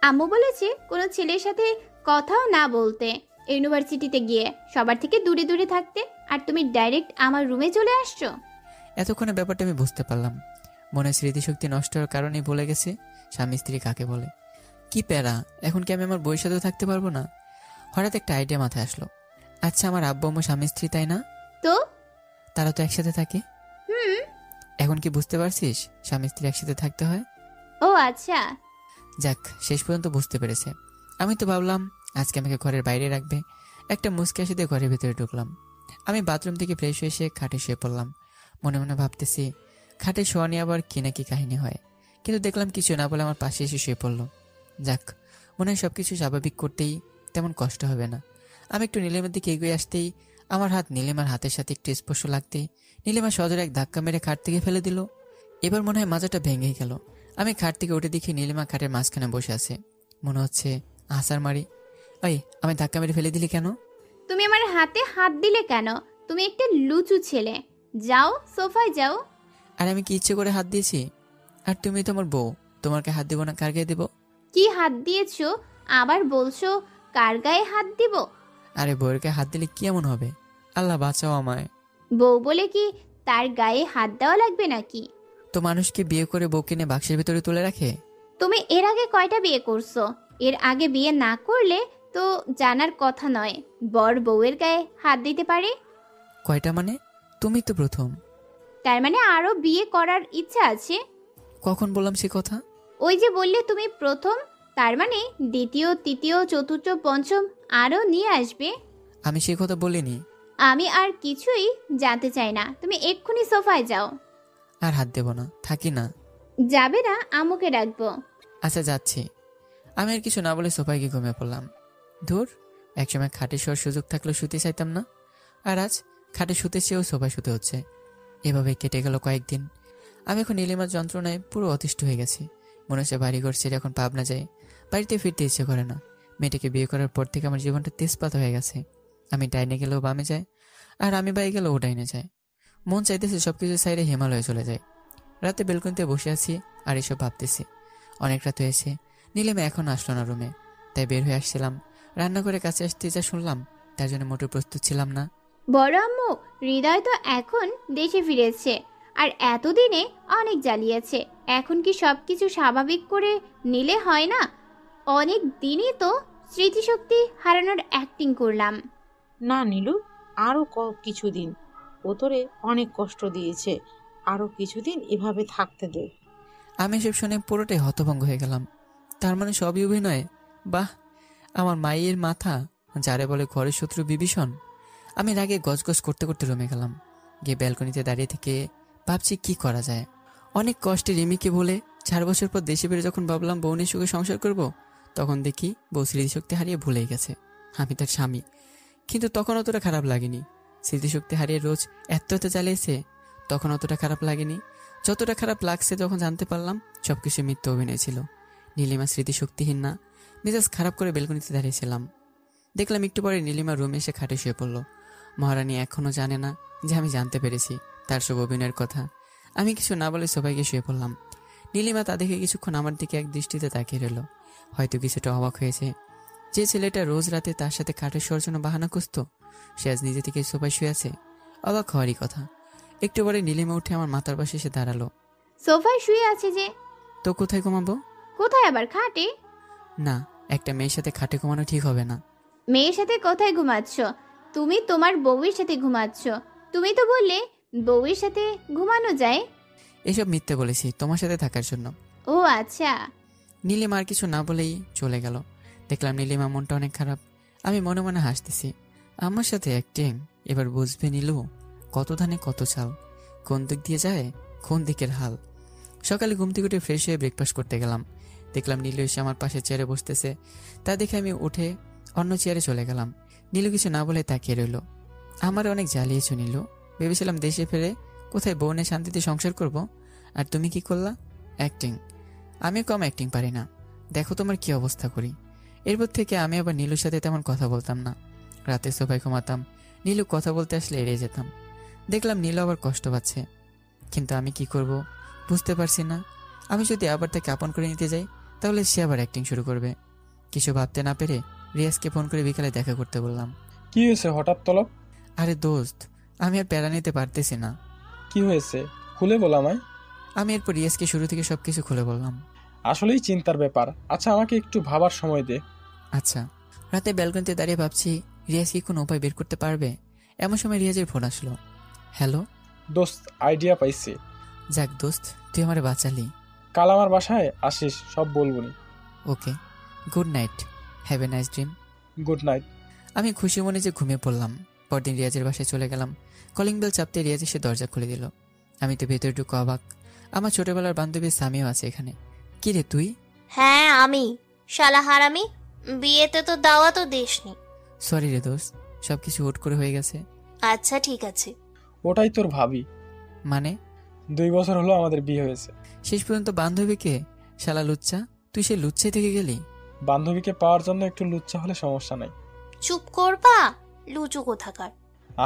আম্মু বলেছে কোনো ছেলের সাথে কথাও না বলতে, ইউনিভার্সিটিতে গিয়ে সবার থেকে দূরে দূরে থাকতে, আর তুমি ডাইরেক্ট আমার রুমে চলে আসছো। এতক্ষণে ব্যাপারটা আমি বুঝতে পারলাম। মনে স্মৃতিশক্তি নষ্ট হওয়ার কারণেই বলে গেছে স্বামী স্ত্রী কাকে বলে। কি প্যারা, এখন কি আমি আমার বউয়ের সাথেও থাকতে পারবো না? হঠাৎ একটা আইডিয়া মাথায় আসলো। আচ্ছা, আমার আব্বু আম্মু স্বামী স্ত্রী, তাই না? তো তারা তো একসাথে থাকে। এখন কি বুঝতে পারছিস স্বামী স্ত্রী একসাথে থাকতে হয়? ও আচ্ছা। যাক, শেষ পর্যন্ত বুঝতে পেরেছে। আমি তো ভাবলাম আজকে আমাকে ঘরের বাইরে রাখবে। একটা মুচকি হাসি দিয়ে ঘরের ভিতরে ঢুকলাম। আমি বাথরুম থেকে ফ্রেশ হয়ে এসে খাটে শুয়ে পড়লাম। মনে মনে ভাবতেছি খাটে শোয়া নিয়ে আবার কি না কি কাহিনী হয়। কিন্তু দেখলাম কিছু না বলে আমার পাশে এসে শুয়ে পড়লো। যাক, মনে হয় সবকিছু স্বাভাবিক করতেই তেমন কষ্ট হবে না। আমি একটু নীলিমার দিকে এগিয়ে আসতেই আমার হাত নীলিমার হাতের সাথে একটু স্পর্শ লাগতেই নীলিমা সজোরে এক ধাক্কা মেরে খাট থেকে ফেলে দিল। এবার মনে হয় মাজাটা ভেঙেই গেল। আমি খাট থেকে উঠে দেখি নীলিমা খাটের মাঝখানে বসে আছে। মনে হচ্ছে আসার মারি। ওই, আমি ধাক্কা মেরে ফেলে দিলি কেন? তুমি আমার হাতে হাত দিলে কেন? তুমি একটা লুচু ছেলে। যাও, সোফায় যাও। আর আমি কি ইচ্ছে করে হাত দিয়েছি? আর তুমি তোমার বউ, তোমাকে হাত দিব না কার গায়ে দেবো? কি হাত দিয়েছো? আবার বলছো কার গায়ে হাত দিব? আরে বউয়ের গায়ে হাত দিলে কি এমন হবে? আল্লাহ বাঁচাও আমায়। বউ বলে কি তার গায়ে হাত দেওয়া লাগবে নাকি? তো মানুষকে বিয়ে করে বউকে নিয়ে বাক্সের ভিতরে তুলে রাখে? তুমি এর আগে কয়টা বিয়ে করছো? এর আগে বিয়ে না করলে তো জানার কথা নয় বর বউয়ের গায়ে হাত দিতে পারে? কয়টা মানে? তুমি তো প্রথম। তার মানে আরো বিয়ে করার ইচ্ছা আছে? কখন বললাম সে কথা? ওই যে বললে তুমি প্রথম, তার মানে দ্বিতীয়, তৃতীয়, চতুর্থ, পঞ্চম আরো নিয়ে আসবে। আমি সে কথা বলিনি। আমি আর কিছুই জানতে চাই না, তুমি এক্ষুনি সোফায় যাও। আর হাত দেব না, থাকি না। যাবে না? আম্মুকে ডাকবো। আচ্ছা যাচ্ছি। আমি আর কিছু না বলে সোফায় গিয়ে ঘুমিয়ে পড়লাম। ধুর, একসময় খাটে শোয়ার সুযোগ থাকলেও শুতে চাইতাম না, আর আজ খাটে শুতে চেয়েও সোফায় শুতে হচ্ছে। এভাবে কেটে গেল কয়েকদিন। আমি এখন নীলিমার যন্ত্রণায় পুরো অতিষ্ঠ হয়ে গেছি। মনে হচ্ছে বাড়িঘর ছেড়ে এখন পাবনা যায়, বাড়িতে ফিরতে ইচ্ছে করে না। মেয়েটাকে বিয়ে করার পর থেকে আমার জীবনটা তেজপাত হয়ে গেছে। আমি ডাইনে গেলেও বামে যায়, আর আমি বাই গেলেও ও ডাইনে যায়। মন চাইতেছে সবকিছু সাইডে হিমালয়ে চলে যায়। রাতে বেলকনিতে বসে আছি আর এসব ভাবতেছি। অনেক রাত হয়েছে, নীলিমা এখন আসলো না রুমে, তাই বের হয়ে আসছিলাম। রান্না করে কাছে আসতে যা শুনলাম তার জন্য মোটেও প্রস্তুত ছিলাম না। বড় আম্মু, হৃদয় তো এখন দেশে ফিরেছে, আর এতদিনে অনেক জ্বালিয়েছে। এখন কি সবকিছু স্বাভাবিক করে নিলে হয় না? অনেক দিনই তো স্মৃতিশক্তি হারানোর অ্যাক্টিং করলাম। না নীলু, আরো কিছুদিন। ও তোরে অনেক কষ্ট দিয়েছে, আরো কিছুদিন এভাবে থাকতে দে। আমি এসব শুনে পুরোটাই হতভঙ্গ হয়ে গেলাম। তার মানে সবই অভিনয়? বাহ, আমার মায়ের মাথা যারে বলে ঘরের শত্রু বিভীষণ। আমি রাগে গজগজ করতে করতে রুমে গেলাম। গিয়ে ব্যালকনিতে দাঁড়িয়ে থেকে ভাবছি কি করা যায়। অনেক কষ্টে রিমিকে বলে 4 বছর পর দেশে ফিরে যখন ভাবলাম বউনের সুখে সংসার করব, তখন দেখি বউ স্মৃতিশক্তি হারিয়ে ভুলেই গেছে আমি তার স্বামী। কিন্তু তখন অতটা খারাপ লাগেনি। স্মৃতিশক্তি হারিয়ে রোজ এত জ্বালিয়েছে, তখন অতটা খারাপ লাগেনি। যতটা খারাপ লাগছে যখন জানতে পারলাম সবকিছু মিথ্যা অভিনয় ছিল। নীলিমা স্মৃতিশক্তিহীন না। মেজাজ খারাপ করে বেলকনিতে দাঁড়িয়েছিলাম। দেখলাম একটু পরে নীলিমা রুমে এসে খাটে শুয়ে পড়ল। মহারানী এখনো জানে না যে আমি জানতে পেরেছি তার সব অভিনয়ের কথা। আমি কিছু না বলে সবাইকে শুয়ে পড়লাম। নীলিমা তা দেখে কিছুক্ষণ আমার দিকে এক দৃষ্টিতে তাকিয়ে রইল। হয়তো কিছুটা অবাক হয়েছে। যে ছেলেটা রোজ রাতে তার সাথে খাটে শোয়ার জন্য বাহানা খুঁজত, সে আজ নিজে থেকে সোফায় শুয়ে আছে। অবাক হওয়ারই কথা। একটু পরে নীলিমা উঠে আমার মাথার পাশে এসে দাঁড়ালো। সোফায় শুয়ে আছে যে? তো কোথায় ঘুমাবো? কোথায় আবার, খাটে? না, একটা মেয়ের সাথে খাটে ঘুমানো ঠিক হবে না। মেয়ের সাথে কোথায় ঘুমাচ্ছ? তুমি তোমার বউয়ের সাথে ঘুমাচ্ছ। তুমি তো বললে বউয়ের সাথে ঘুমানো যায়। এসব মিথ্যে বলেছি তোমার সাথে থাকার জন্য। ও আচ্ছা। নীলিমা আর কিছু না বলেই চলে গেল। দেখলাম নীলিমা মনটা অনেক খারাপ। আমি মনে মনে হাসতেছি। আমার সাথে অ্যাক্টিং। এবার বুঝবে নীলু, কত ধানে কত চাল, কোন দিক দিয়ে যায় কোন দিকের হাল। সকালে ঘুম থেকে উঠে ফ্রেশ হয়ে ব্রেকফাস্ট করতে গেলাম। দেখলাম নীলু এসে আমার পাশে চেয়ারে বসতেছে। তা দেখে আমি উঠে অন্য চেয়ারে চলে গেলাম। নীলু কিছু না বলে তাকিয়ে রইল। আমার অনেক জ্বালিয়েছ নীলু। ভেবেছিলাম দেশে ফিরে কোথায় বউনে শান্তিতে সংসার করব, আর তুমি কি করলা? অ্যাক্টিং। আমিও কম অ্যাক্টিং পারি না। দেখো তোমার কি অবস্থা করি। এরপর থেকে আমি আবার নীলুর সাথে তেমন কথা বলতাম না। রাতে সোফায় ঘুমাতাম। নীলু কথা বলতে আসলে এড়িয়ে যেতাম। দেখলাম নীলু আবার কষ্ট পাচ্ছে, কিন্তু আমি কি করব বুঝতে পারছি না। আমি যদি আবার তাকে আপন করে নিতে যাই তাহলে সে আবার অ্যাক্টিং শুরু করবে। কিছু ভাবতে না পেরে রিয়াজকে ফোন করে বিকালে দেখা করতে বললাম। কি হয়েছে হঠাৎ তলব? আরে দোস্ত, আমি আর প্যারা নিতে পারতেছি না। কি হয়েছে খুলে বল আমায়। আমি এরপর রিয়াজকে শুরু থেকে সবকিছু খুলে বললাম। আসলেই চিন্তার ব্যাপার। আচ্ছা, আমাকে একটু ভাবার সময় দে। আচ্ছা। রাতে ব্যালকনিতে দাঁড়িয়ে ভাবছি রিয়াজ কি কোনো উপায় বের করতে পারবে। এমন সময় রিয়াজের ফোন আসলো। হ্যালো দোস্ত, আইডিয়া পাইছি। যাক দোস্ত, তুই আমারে বাঁচালি। কাল আমার বাসায় আসিস, সব বলবনি। Okay, good night, have a nice dream. Good night. আমি খুশি মনে যে ঘুমিয়ে পড়লাম। পরদিন রিয়াজের বাসায় চলে গেলাম। কলিং বেল চাপতে রিয়াজ এসে দরজা খুলে দিল। আমি তো ভেতরে ঢুকো অবাক। আমার ছোটবেলার বান্ধবী সামিও আছে এখানে। কি রে তুই? হ্যাঁ আমি। শালা হারামি, বিয়েতে তো দাওয়াতও দিসনি। সরি রে দোস্ত, সবকিছু হুট করে হয়ে গেছে। আচ্ছা ঠিক আছে। ওটাই তোর ভাবি। মানে? 2 বছর হলো আমাদের বিয়ে হয়েছে। শেষ পর্যন্ত বান্ধবীকে শালা লুচ্চা, তুই সেই লুচ্চাই থেকে গেলি। বান্ধবীকে পাওয়ার জন্য একটু লুচ্চা হলে সমস্যা নাই। চুপ করবা, লুচু কোথাকার।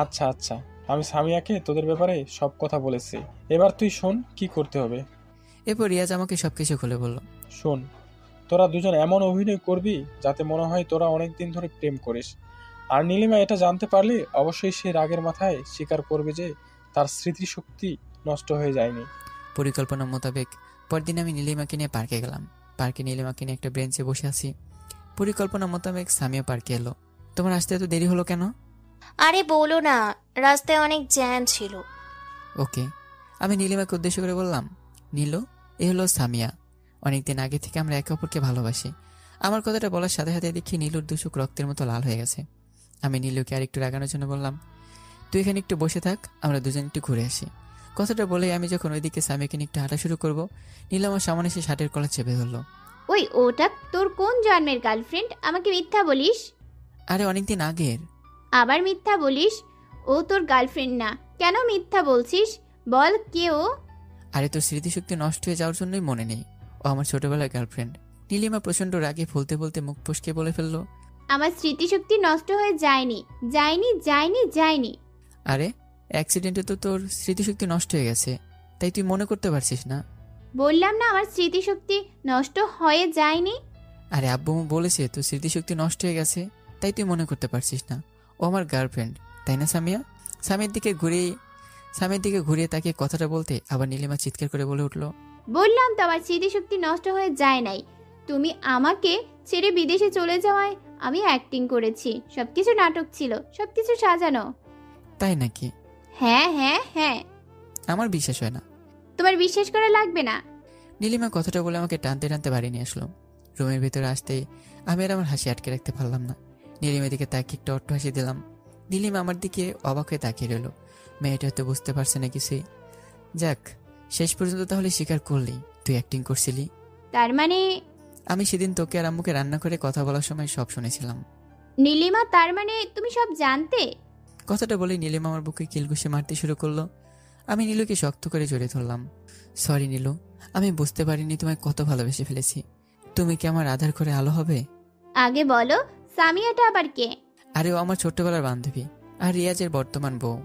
আচ্ছা আচ্ছা, আমি সামিয়াকে তোদের ব্যাপারে সব কথা বলেছি। এবার তুই শোন কি করতে হবে। এরপর রিয়াজ আমাকে সবকিছু খুলে বলল। শোন, তোরা দুজন এমন অভিনয় করবি যাতে মনে হয় তোরা অনেকদিন ধরে প্রেম করিস। আর নীলিমা এটা জানতে পারলে অবশ্যই সে রাগের মাথায় স্বীকার করবে যে তার স্মৃতিশক্তি নষ্ট হয়ে যায়নি। পরিকল্পনা মোতাবেক পরদিন আমি নীলিমাকে নিয়ে পার্কে গেলাম। পার্কে নীলিমাকে নিয়ে একটা বেঞ্চে বসে আছি। পরিকল্পনা মোতাবেক সামিয়া পার্কে এলো। তোমার আসতে এত দেরি হলো কেন? আরে বলো না, রাস্তায় অনেক জ্যাম ছিল। ওকে। আমি নীলিমাকে উদ্দেশ্য করে বললাম, নীলু, এ হলো সামিয়া। অনেকদিন আগে থেকে আমরা একে অপরকে ভালোবাসি। আমার কথাটা বলার সাথে সাথে দেখি নীলুর দুচোখ রক্তের মতো লাল হয়ে গেছে। আমি নীলুকে আর একটু রাগানোর জন্য বললাম, তুই এখানে একটু বসে থাক, আমরা দুজন একটু ঘুরে আসি। কথাটা বলে আমি যখন ওইদিকে সামিয়াকে নিয়ে একটু হাঁটা শুরু করবো, নীলু আমার সামনে এসে শার্টের কলার চেপে ধরলো। ওই ওটা তোর কোন জন্মের গার্লফ্রেন্ড? আমাকে মিথ্যা বলিস? আরে অনেকদিন আগের। আবার মিথ্যা বলিস? ও তোর গার্লফ্রেন্ড না। কেন মিথ্যা বলছিস? বল কে ও? আরে তোর স্মৃতিশক্তি নষ্ট হয়ে যাওয়ার জন্যই মনে নেই, ও আমার ছোটবেলার গার্লফ্রেন্ড। নীলিমা প্রচন্ড রাগে ফুলতে ফুলতে মুখ ফসকে বলে ফেললো, আমার স্মৃতিশক্তি নষ্ট হয়ে যায়নি, যায়নি, যায়নি, যায়নি। আরে অ্যাক্সিডেন্টে তো তোর স্মৃতিশক্তি নষ্ট হয়ে গেছে, তাই তুই মনে করতে পারছিস না? বললাম না আমার স্মৃতিশক্তি নষ্ট হয়ে যায়নি। আরে আব্বু বলেছে তোর স্মৃতিশক্তি নষ্ট হয়ে গেছে, তাই তুই মনে করতে পারছিস না। ও আমার গার্লফ্রেন্ড, তাই না সামিয়া? সামিয়ার দিকে ঘুরিয়ে তাকিয়ে কথাটা বলতে আবার নীলিমা চিৎকার করে বলে উঠলো, বললাম তো আমার স্মৃতিশক্তি নষ্ট হয়ে যায় নাই। তুমি আমাকে ছেড়ে বিদেশে চলে যাওয়ায় আমি অ্যাক্টিং করেছি, সবকিছু নাটক ছিল, সবকিছু সাজানো। তাই নাকি? হ্যাঁ হ্যাঁ হ্যাঁ। আমার বিশ্বাস হয় না। তোমার বিশ্বাস করা লাগবে না। নীলিমা কথাটা বলে আমাকে টানতে টানতে বাড়ি নিয়ে আসলো। রুমের ভিতরে আসতেই আমি আর আমার হাসি আটকে রাখতে পারলাম না। নীলিমার দিকে তাকিয়ে একটা অট্ট হাসি দিলাম। নীলিমা আমার দিকে অবাক হয়ে তাকিয়ে রইল। মেয়েটা হয়তো বুঝতে পারছে না কিছুই। যাক, শেষ পর্যন্ত তাহলে স্বীকার করলি তুই অ্যাক্টিং করছিলি। তার মানে? আমি সেদিন তোকে আর আম্মুকে রান্না করে কথা বলার সময় সব শুনেছিলাম। নীলিমা, তার মানে তুমি সব জানতে? কথাটা বলে নীলিমা আমার বুকে কিলঘুষি মারতে শুরু করলো। আমি নীলুকে শক্ত করে জড়িয়ে ধরলাম। সরি নীলু, আমি বুঝতে পারিনি তোমায় কত ভালোবেসে ফেলেছি। তুমি কি আমার আধার করে আলো হবে? আগে বলো, সামিয়াটা আবার কে? আরে ও আমার ছোট্টবেলার বান্ধবী আর রিয়াজের বর্তমান বউ।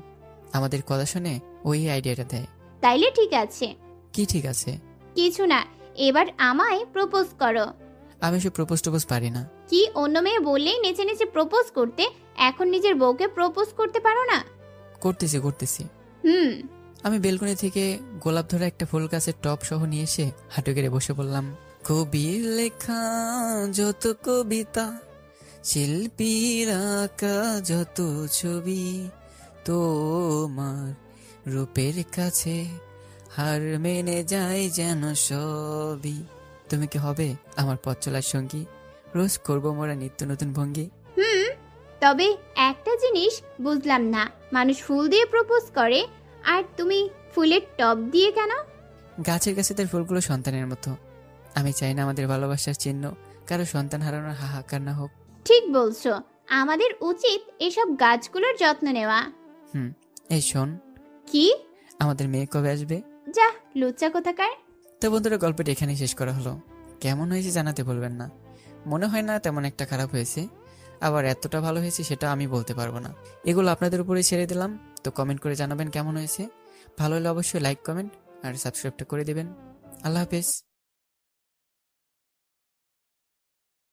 আমাদের কথা শুনে ওই আইডিয়াটা দেয়। তাইলে ঠিক আছে। কি ঠিক আছে? কিছু না, এবার আমায় প্রপোজ করো। আমি সব প্রপোজ টপোজ পারি না। কি অন্য মেয়ে বললেই নেচে নেচে প্রপোজ করতে, এখন নিজের বউকে প্রপোজ করতে পারো না? করতেছি। হুম। আমি বেলকনি থেকে গোলাপ ধরা একটা ফুল গাছের টপ সহ নিয়ে এসে হাঁটু গেড়ে বসে বললাম, কবির লেখা যত কবিতা, শিল্পীর আঁকা যত ছবি, তোমার রূপের কাছে হার মেনে যায় যেন সবই। তুমি কি হবে আমার পথ চলার সঙ্গী? রোজ করবো মোরা নিত্য নতুন ভঙ্গি। হুম, তবে একটা জিনিস বুঝলাম না, মানুষ ফুল দিয়ে প্রপোজ করে আর তুমি ফুলের টব দিয়ে কেন? গাছের কাছে তার ফুলগুলো সন্তানের মতো। আমি চাই না আমাদের ভালোবাসার চিহ্ন কারো সন্তান হারানোর হাহাকার না হোক। ঠিক বলছো, আমাদের উচিত এসব গাছগুলোর যত্ন নেওয়া। এই শোন, কি? আমাদের মেয়ে কবে আসবে? যা, লুচ্চা কোথাকার। তো বন্ধুরা, গল্পটা এখানেই শেষ করা হলো। কেমন হয়েছে জানাতে বলবেন না। মনে হয় না তেমন একটা খারাপ হয়েছে, আবার এতটা ভালো হয়েছে সেটা আমি বলতে পারবো না। এগুলো আপনাদের উপরে ছেড়ে দিলাম। তো কমেন্ট করে জানাবেন কেমন হয়েছে। ভালো হলে অবশ্যই লাইক, কমেন্ট আর সাবস্ক্রাইবটা করে দেবেন। আল্লাহ হাফেজ।